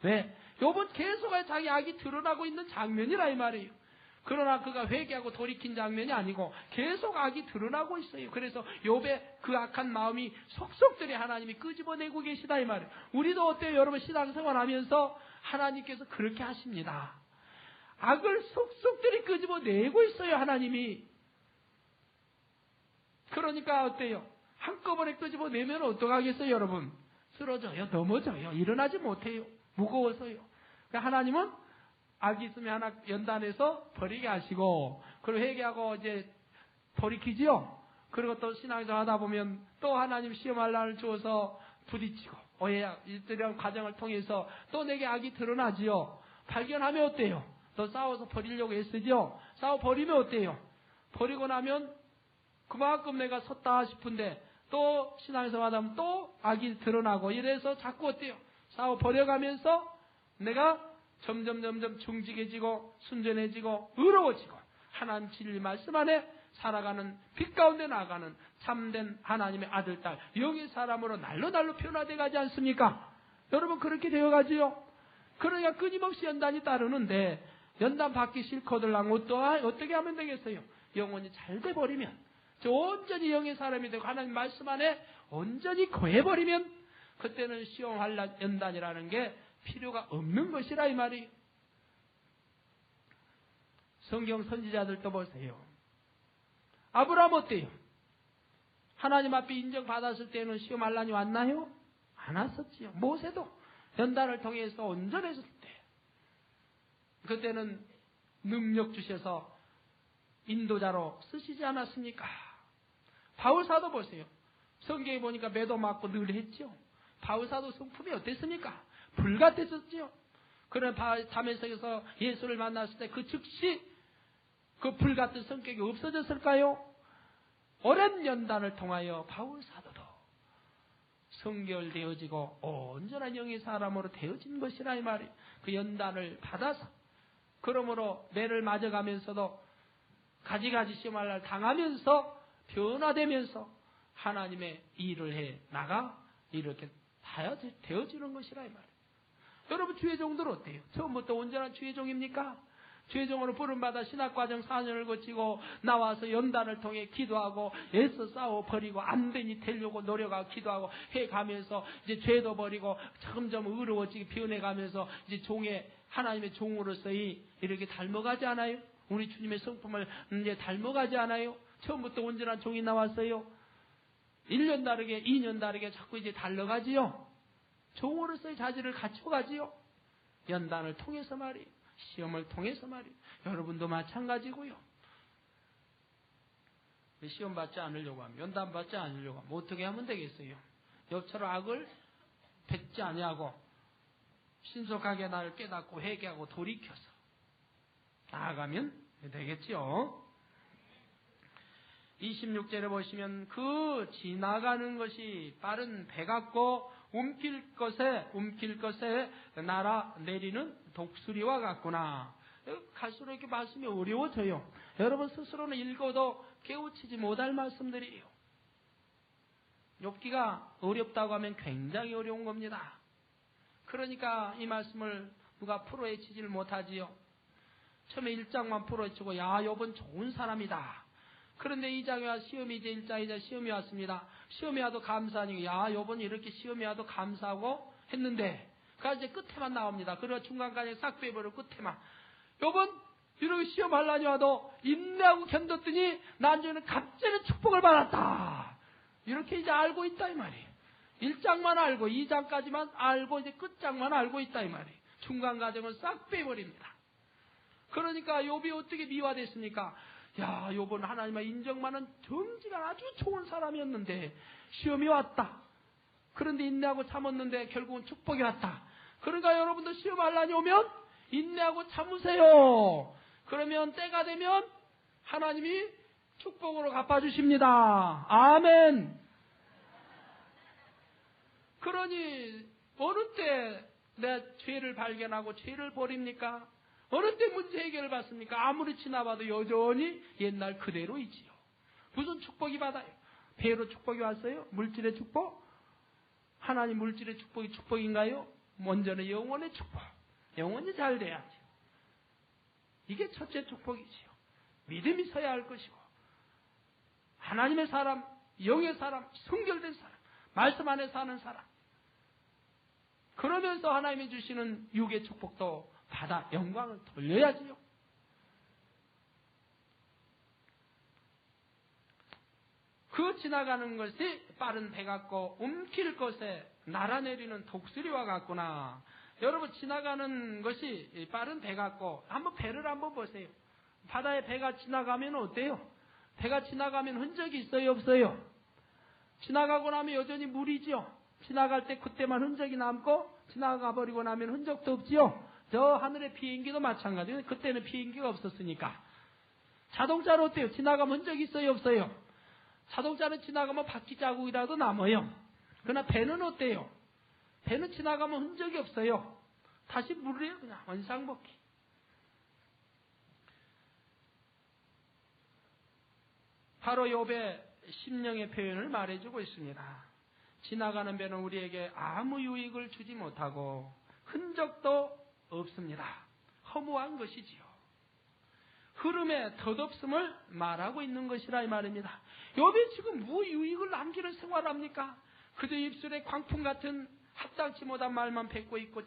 S2: 왜? 욥은 계속 자기 악이 드러나고 있는 장면이라 이 말이에요. 그러나 그가 회개하고 돌이킨 장면이 아니고 계속 악이 드러나고 있어요. 그래서 욥의 그 악한 마음이 속속들이 하나님이 끄집어내고 계시다 이 말이에요. 우리도 어때요? 여러분 신앙생활하면서 하나님께서 그렇게 하십니다. 악을 속속들이 끄집어내고 있어요 하나님이. 그러니까 어때요? 한꺼번에 끄집어내면 어떡하겠어요 여러분? 쓰러져요, 넘어져요, 일어나지 못해요, 무거워서요. 그러니까 하나님은 악이 있으면 하나 연단해서 버리게 하시고, 그리고 회개하고 이제 돌이키지요. 그리고 또 신앙생활 하다 보면 또 하나님 시험할 날을 주어서 부딪히고 오해야 이런 과정을 통해서 또 내게 악이 드러나지요. 발견하면 어때요? 또 싸워서 버리려고 애쓰죠. 싸워 버리면 어때요? 버리고 나면 그만큼 내가 섰다 싶은데 또 신앙생활 하다 보면 또 악이 드러나고 이래서 자꾸 어때요? 싸워 버려가면서 내가 점점 중직해지고 순전해지고 의로워지고 하나님 진리 말씀 안에 살아가는 빛 가운데 나아가는 참된 하나님의 아들, 딸, 영의 사람으로 날로 변화돼 가지 않습니까? 여러분 그렇게 되어가지요. 그러니까 끊임없이 연단이 따르는데 연단 받기 싫거들 어떻게 하면 되겠어요? 영혼이 잘 돼버리면, 온전히 영의 사람이 되고 하나님 말씀 안에 온전히 거해버리면 그때는 시험 환난 연단이라는 게 필요가 없는 것이라 이 말이에요. 성경 선지자들도 보세요. 아브라함 어때요? 하나님 앞에 인정받았을 때는 시험 환난이 왔나요? 안 왔었지요. 모세도 연단을 통해서 온전했을 때 그때는 능력 주셔서 인도자로 쓰시지 않았습니까? 바울사도 보세요. 성경에 보니까 매도 맞고 늘 했죠. 바울사도 성품이 어땠습니까? 불같았었죠. 그러나 다메섹에서 예수를 만났을 때 그 즉시 그 불같은 성격이 없어졌을까요? 오랜 연단을 통하여 바울사도도 성결되어지고 온전한 영의 사람으로 되어진 것이라 이 말이에요. 그 연단을 받아서 그러므로 매를 맞아가면서도 가지가지 시험할 날 당하면서 변화되면서 하나님의 일을 해 나가 이렇게 되어지는 것이라 이 말이에요. 여러분 주의종들 어때요? 처음부터 온전한 주의종입니까? 주의종으로 부름받아 신학과정 4년을 거치고 나와서 연단을 통해 기도하고 애써 싸워 버리고 안 되니 되려고 노력하고 기도하고 해가면서 이제 죄도 버리고 점점 의로워지게 변해가면서 이제 하나님의 종으로서 이렇게 닮아가지 않아요? 우리 주님의 성품을 이제 닮아가지 않아요? 처음부터 온전한 종이 나왔어요. 1년 다르게 2년 다르게 자꾸 이제 달러가지요. 종으로서의 자질을 갖춰가지요. 연단을 통해서 말이에요. 시험을 통해서 말이에요. 여러분도 마찬가지고요. 시험 받지 않으려고 하면, 연단 받지 않으려고 하면 어떻게 하면 되겠어요? 옆처럼 악을 뱉지 아니하고 신속하게 나를 깨닫고 회개하고 돌이켜서 나아가면 되겠죠. 26절에 보시면 그 지나가는 것이 빠른 배 같고 움킬 것에 날아 내리는 독수리와 같구나. 갈수록 이렇게 말씀이 어려워져요. 여러분 스스로는 읽어도 깨우치지 못할 말씀들이에요. 욥기가 어렵다고 하면 굉장히 어려운 겁니다. 그러니까 이 말씀을 누가 풀어헤치지를 못하지요. 처음에 1장만 풀어헤치고 욥은 좋은 사람이다. 그런데 2장에 와 시험이 이제 1장이자 시험이 왔습니다. 시험이 와도 감사하니까 욥은 이렇게 시험이 와도 감사하고 했는데 그가 이제 끝에만 나옵니다. 그리고 중간까지 싹 빼버려 끝에만. 욥은 이렇게 시험 환난이 와도 인내하고 견뎠더니 나중에는 갑자기 축복을 받았다. 이렇게 이제 알고 있다 이 말이에요. 1장만 알고 2장까지만 알고 이제 끝장만 알고 있다 이 말이에요. 중간 과정은 싹 빼버립니다. 그러니까 욥이 어떻게 미화됐습니까? 욥은 하나님의 인정받는 정직한 아주 좋은 사람이었는데 시험이 왔다. 그런데 인내하고 참았는데 결국은 축복이 왔다. 그러니까 여러분도 시험 환난이 오면 인내하고 참으세요. 그러면 때가 되면 하나님이 축복으로 갚아주십니다. 아멘. 그러니 어느 때 내 죄를 발견하고 죄를 버립니까? 어느 때 문제 해결을 받습니까? 아무리 지나봐도 여전히 옛날 그대로 있지요. 무슨 축복이 받아요? 배로 축복이 왔어요? 물질의 축복? 하나님 물질의 축복이 축복인가요? 먼저는 영혼의 축복. 영혼이 잘 돼야지. 이게 첫째 축복이지요. 믿음이 서야 할 것이고 하나님의 사람, 영의 사람, 성결된 사람, 말씀 안에 사는 사람. 그러면서 하나님이 주시는 육의 축복도 받아 영광을 돌려야지요. 그 지나가는 것이 빠른 배 같고 움킬 것에 날아내리는 독수리와 같구나. 여러분 지나가는 것이 빠른 배 같고 한번 배를 한번 보세요. 바다에 배가 지나가면 어때요? 배가 지나가면 흔적이 있어요 없어요? 지나가고 나면 여전히 물이죠. 지나갈 때 그때만 흔적이 남고 지나가 버리고 나면 흔적도 없지요. 저 하늘의 비행기도 마찬가지예요. 그때는 비행기가 없었으니까. 자동차는 어때요? 지나가면 흔적이 있어요 없어요? 자동차는 지나가면 바퀴 자국이라도 남아요. 그러나 배는 어때요? 배는 지나가면 흔적이 없어요. 다시 물이에요. 그냥 원상복귀. 바로 욥의 심령의 표현을 말해주고 있습니다. 지나가는 배는 우리에게 아무 유익을 주지 못하고 흔적도 없습니다. 허무한 것이지요. 흐름의 덧없음을 말하고 있는 것이라 이 말입니다. 욥이 지금 무유익을 남기는 생활을 합니까? 그저 입술에 광풍 같은 합당치 못한 말만 뱉고 있고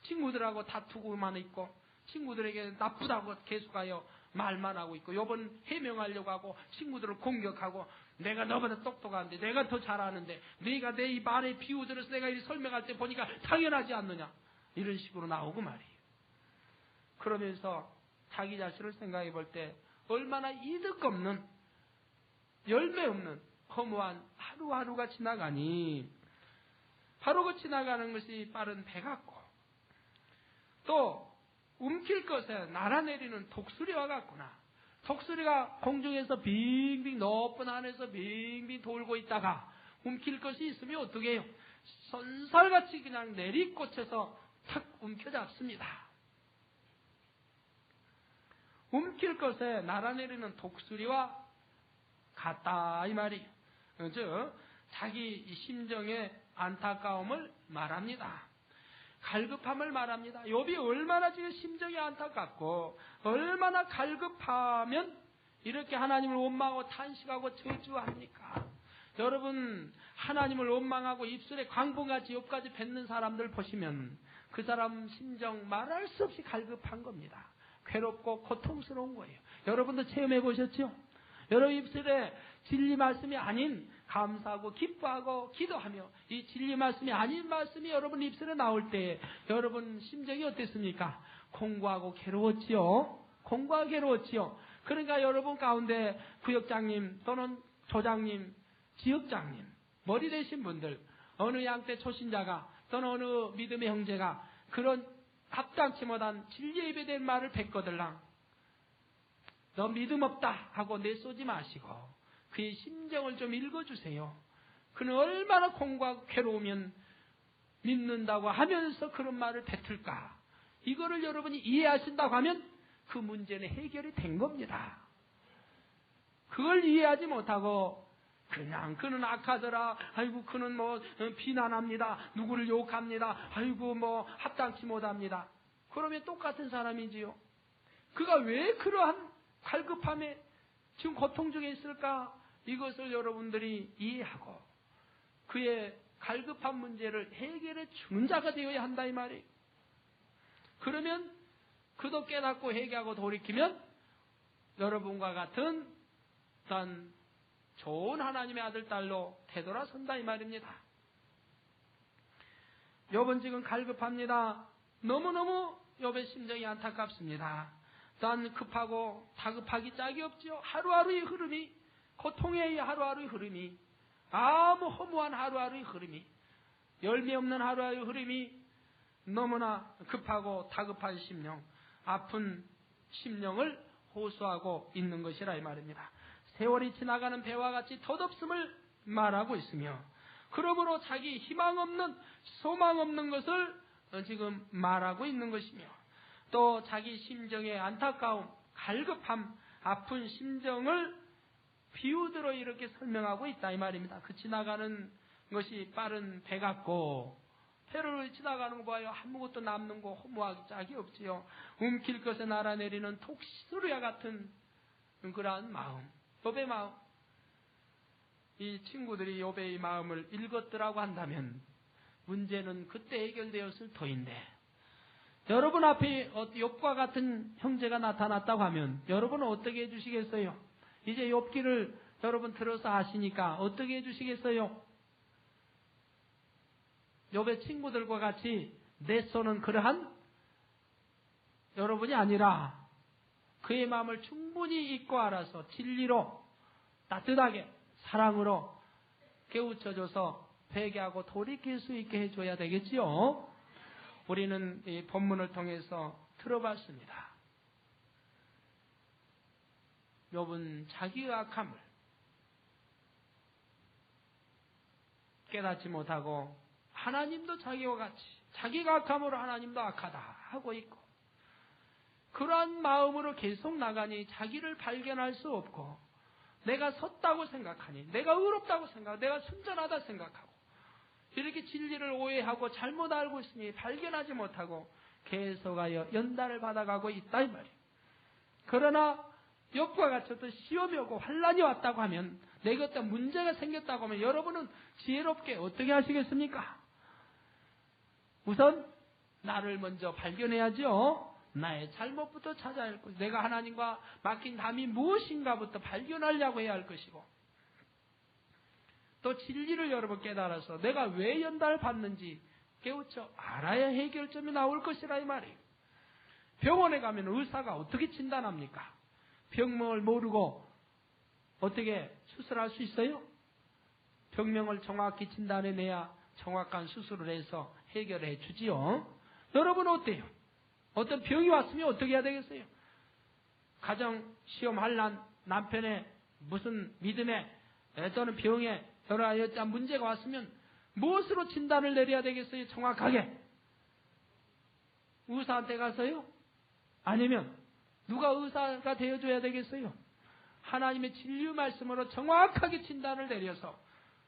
S2: 친구들하고 다투고만 있고 친구들에게 나쁘다고 계속하여 말만 하고 있고 욥은 해명하려고 하고 친구들을 공격하고 내가 너보다 똑똑한데 내가 더 잘하는데 네가 내 이 말에 비유들어서 내가 이 설명할 때 보니까 당연하지 않느냐 이런 식으로 나오고 말이에요. 그러면서 자기 자신을 생각해 볼 때 얼마나 이득 없는 열매 없는 허무한 하루하루가 지나가니 바로 그 지나가는 것이 빠른 배 같고 또 움킬 것에 날아내리는 독수리와 같구나. 독수리가 공중에서 빙빙 높은 하늘에서 빙빙 돌고 있다가 움킬 것이 있으면 어떻게 해요? 선살같이 그냥 내리꽂혀서 탁 움켜잡습니다. 움킬 것에 날아내리는 독수리와 같다 이 말이에요. 즉 자기 심정의 안타까움을 말합니다. 갈급함을 말합니다. 욥이 얼마나 지금 심정이 안타깝고 얼마나 갈급하면 이렇게 하나님을 원망하고 탄식하고 저주합니까? 여러분 하나님을 원망하고 입술에 광풍같이 욥까지 뱉는 사람들 보시면 그 사람 심정 말할 수 없이 갈급한 겁니다. 괴롭고 고통스러운 거예요. 여러분도 체험해 보셨죠? 여러분 입술에 진리 말씀이 아닌 감사하고 기뻐하고 기도하며 이 진리 말씀이 아닌 말씀이 여러분 입술에 나올 때 여러분 심정이 어땠습니까? 공고하고 괴로웠지요. 공고하고 괴로웠지요. 그러니까 여러분 가운데 구역장님 또는 조장님, 지역장님, 머리 되신 분들 어느 양떼 초신자가 또는 어느 믿음의 형제가 그런 합당치 못한 진리에 예배된 말을 뱉거들랑 너 믿음 없다 하고 내쏘지 마시고 그의 심정을 좀 읽어주세요. 그는 얼마나 공고하고 괴로우면 믿는다고 하면서 그런 말을 뱉을까. 이거를 여러분이 이해하신다고 하면 그 문제는 해결이 된 겁니다. 그걸 이해하지 못하고 그냥 그는 악하더라. 아이고 그는 뭐 비난합니다. 누구를 욕합니다. 아이고 뭐 합당치 못합니다. 그러면 똑같은 사람이지요. 그가 왜 그러한 갈급함에 지금 고통 중에 있을까? 이것을 여러분들이 이해하고 그의 갈급한 문제를 해결해 주는 자가 되어야 한다 이 말이에요. 그러면 그도 깨닫고 회개하고 돌이키면 여러분과 같은 어떤 좋은 하나님의 아들 딸로 되돌아선다 이 말입니다. 욥은 지금 갈급합니다. 너무너무 욥의 심정이 안타깝습니다. 난 급하고 다급하기 짝이 없지요. 하루하루의 흐름이 고통의 하루하루의 흐름이 아무 허무한 하루하루의 흐름이 열매 없는 하루하루의 흐름이 너무나 급하고 다급한 심령 아픈 심령을 호소하고 있는 것이라 이 말입니다. 세월이 지나가는 배와 같이 덧없음을 말하고 있으며 그러므로 자기 희망 없는 소망 없는 것을 지금 말하고 있는 것이며 또 자기 심정의 안타까움, 갈급함, 아픈 심정을 비유들어 이렇게 설명하고 있다 이 말입니다. 그 지나가는 것이 빠른 배 같고 배를 지나가는 거 봐요. 아무것도 남는 거 허무하기 짝이 없지요. 움킬 것에 날아내리는 독수리와 같은 그러한 마음, 욥의 마음. 이 친구들이 욥의 마음을 읽었더라고 한다면 문제는 그때 해결되었을 터인데 여러분 앞에 욥과 같은 형제가 나타났다고 하면 여러분은 어떻게 해주시겠어요? 이제 욥기를 여러분 들어서 아시니까 어떻게 해주시겠어요? 욥의 친구들과 같이 내쏘는 그러한 여러분이 아니라 그의 마음을 충분히 잊고 알아서 진리로 따뜻하게 사랑으로 깨우쳐줘서 회개하고 돌이킬 수 있게 해줘야 되겠지요. 우리는 이 본문을 통해서 들어봤습니다. 욥은 자기의 악함을 깨닫지 못하고 하나님도 자기와 같이 자기가 악함으로 하나님도 악하다 하고 있고, 그러한 마음으로 계속 나가니 자기를 발견할 수 없고, 내가 섰다고 생각하니, 내가 의롭다고 생각하고, 내가 순전하다 생각하고, 이렇게 진리를 오해하고 잘못 알고 있으니 발견하지 못하고 계속하여 연단을 받아가고 있다 이 말이에요. 그러나 욥과 같이 어떤 시험이 오고 환란이 왔다고 하면, 내게 어떤 문제가 생겼다고 하면 여러분은 지혜롭게 어떻게 하시겠습니까? 우선 나를 먼저 발견해야죠. 나의 잘못부터 찾아야 할 것이고, 내가 하나님과 맡긴 담이 무엇인가부터 발견하려고 해야 할 것이고, 또 진리를 여러분 깨달아서 내가 왜 연단을 받는지 깨우쳐 알아야 해결점이 나올 것이라 이 말이에요. 병원에 가면 의사가 어떻게 진단합니까? 병명을 모르고 어떻게 수술할 수 있어요? 병명을 정확히 진단해내야 정확한 수술을 해서 해결해 주지요. 여러분 어때요? 어떤 병이 왔으면 어떻게 해야 되겠어요? 가정, 시험, 환난, 남편의 무슨 믿음에 또는 병에 여러 가지 문제가 왔으면 무엇으로 진단을 내려야 되겠어요? 정확하게. 의사한테 가서요? 아니면 누가 의사가 되어줘야 되겠어요? 하나님의 진리 말씀으로 정확하게 진단을 내려서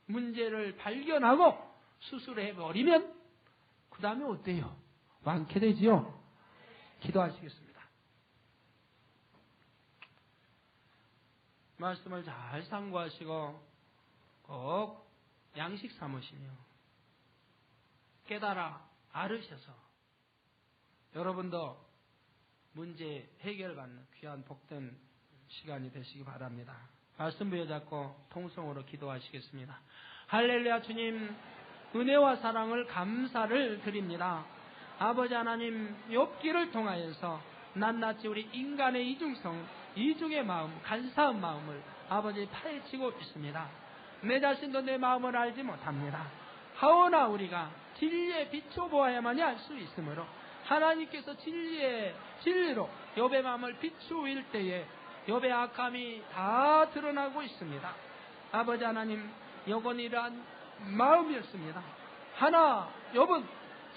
S2: 문제를 발견하고 수술해버리면 그 다음에 어때요? 완쾌되지요? 기도하시겠습니다. 말씀을 잘 상고하시고 꼭 양식 삼으시며 깨달아 알으셔서 여러분도 문제 해결받는 귀한 복된 시간이 되시기 바랍니다. 말씀 부여잡고 통성으로 기도하시겠습니다. 할렐루야. 주님, 은혜와 사랑을 감사를 드립니다. 아버지 하나님, 욥기를 통하여서 낱낱이 우리 인간의 이중성, 이중의 마음, 간사한 마음을 아버지 파헤치고 있습니다. 내 자신도 내 마음을 알지 못합니다. 하오나 우리가 진리에 비춰보아야만이 알 수 있으므로 하나님께서 진리로 욥의 마음을 비추일 때에 욥의 악함이 다 드러나고 있습니다. 아버지 하나님, 욥은 이러한 마음이었습니다. 하나 욥은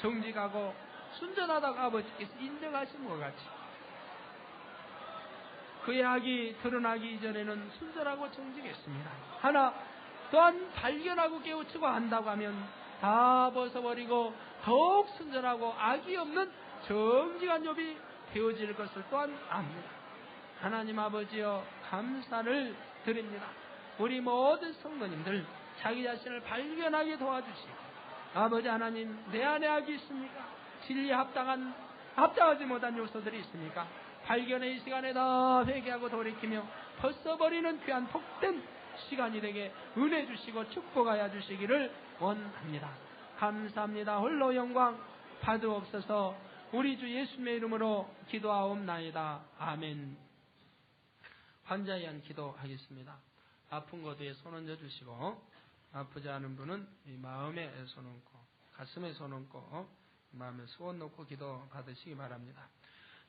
S2: 정직하고 순전하다고 아버지께서 인정하신 것 같이 그의 악이 드러나기 이전에는 순전하고 정직했습니다. 하나 또한 발견하고 깨우치고 한다고 하면 다 벗어버리고 더욱 순전하고 악이 없는 정직한 욥이 되어질 것을 또한 압니다. 하나님 아버지여, 감사를 드립니다. 우리 모든 성도님들 자기 자신을 발견하게 도와주시고, 아버지 하나님, 내 안에 악이 있습니까? 진리에 합당하지 못한 요소들이 있습니까? 발견의 이 시간에 다 회개하고 돌이키며 벗어버리는 귀한 복된 시간이 되게 은혜 주시고 축복하여 주시기를 원합니다. 감사합니다. 홀로 영광 받으옵소서. 우리 주 예수님의 이름으로 기도하옵나이다. 아멘. 환자에 의한 기도하겠습니다. 아픈 곳 위에 손 얹어 주시고, 아프지 않은 분은 이 마음에 손 얹고 가슴에 손 얹고 마음에 소원 놓고 기도 받으시기 바랍니다.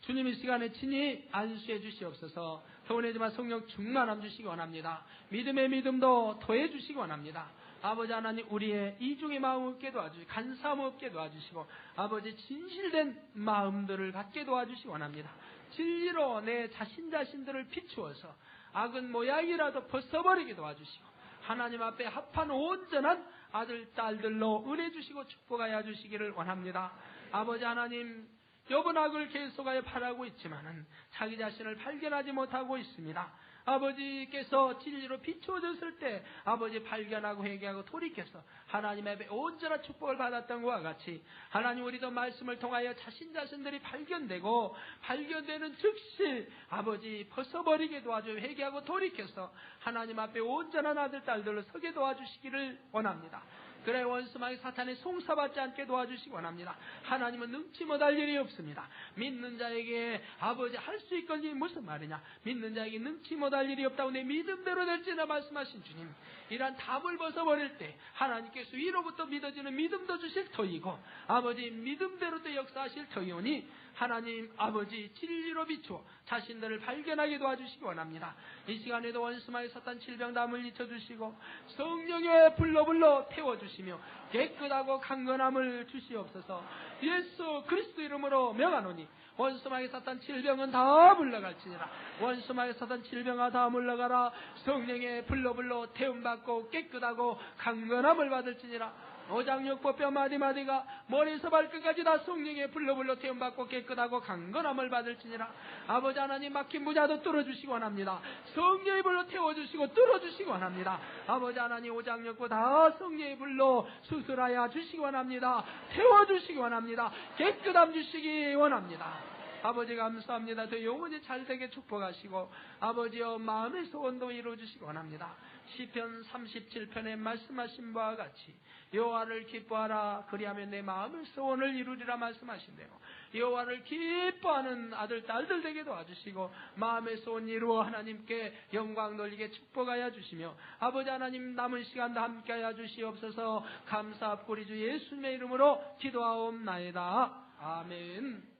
S2: 주님, 이 시간에 친히 안수해 주시옵소서. 서운하지만 성령 충만함 주시기 원합니다. 믿음의 믿음도 더해 주시기 원합니다. 아버지 하나님, 우리의 이중의 마음 없게 도와주시고 간사함 없게 도와주시고 아버지 진실된 마음들을 갖게 도와주시기 원합니다. 진리로 내 자신들을 비추어서 악은 모양이라도 벗어버리게 도와주시고 하나님 앞에 합한 온전한 아들, 딸들로 은혜 주시고 축복하여 주시기를 원합니다. 아버지 하나님, 욥은 악을 계속하여 바라고 있지만은 자기 자신을 발견하지 못하고 있습니다. 아버지께서 진리로 비추어졌을 때 아버지 발견하고 회개하고 돌이켜서 하나님 앞에 온전한 축복을 받았던 것과 같이 하나님, 우리도 말씀을 통하여 자신들이 발견되고 발견되는 즉시 아버지 벗어버리게 도와주어 회개하고 돌이켜서 하나님 앞에 온전한 아들, 딸들로 서게 도와주시기를 원합니다. 그래 원수마귀 사탄의 송사받지 않게 도와주시기 원합니다. 하나님은 능치 못할 일이 없습니다. 믿는 자에게 아버지 할 수 있건지 무슨 말이냐, 믿는 자에게 능치 못할 일이 없다고 내 믿음대로 될지나 말씀하신 주님, 이러한 담을 벗어버릴 때 하나님께서 위로부터 믿어지는 믿음도 주실 터이고 아버지 믿음대로 또 역사하실 터이오니 하나님 아버지 진리로 비추어 자신들을 발견하게 도와주시기 원합니다. 이 시간에도 원수마의 사탄 질병 다 물리쳐주시고 성령의 불로 태워주시며 깨끗하고 강건함을 주시옵소서. 예수 그리스도 이름으로 명하노니 원수마의 사탄 질병은 다 물러갈지니라. 원수마의 사탄 질병아 다 물러가라. 성령의 불로 태움받고 깨끗하고 강건함을 받을지니라. 오장육부뼈 마디마디가 머리에서 발끝까지 다 성령의 불로 태움받고 깨끗하고 강건함을 받을지니라. 아버지 하나님 막힌 부자도 뚫어주시기 원합니다. 성령의 불로 태워주시고 뚫어주시기 원합니다. 아버지 하나님 오장육부 다 성령의 불로 수술하여 주시기 원합니다. 태워주시기 원합니다. 깨끗함 주시기 원합니다. 아버지 감사합니다. 더 영원히 잘되게 축복하시고 아버지여 마음의 소원도 이루어주시기 원합니다. 시편 37편에 말씀하신 바와 같이 여호와를 기뻐하라 그리하면 내 마음의 소원을 이루리라 말씀하신대요. 여호와를 기뻐하는 아들 딸들 되게 도와주시고 마음의 소원 이루어 하나님께 영광 돌리게 축복하여 주시며 아버지 하나님 남은 시간도 함께하여 주시옵소서. 감사합고 우리 주 예수님의 이름으로 기도하옵나이다. 아멘.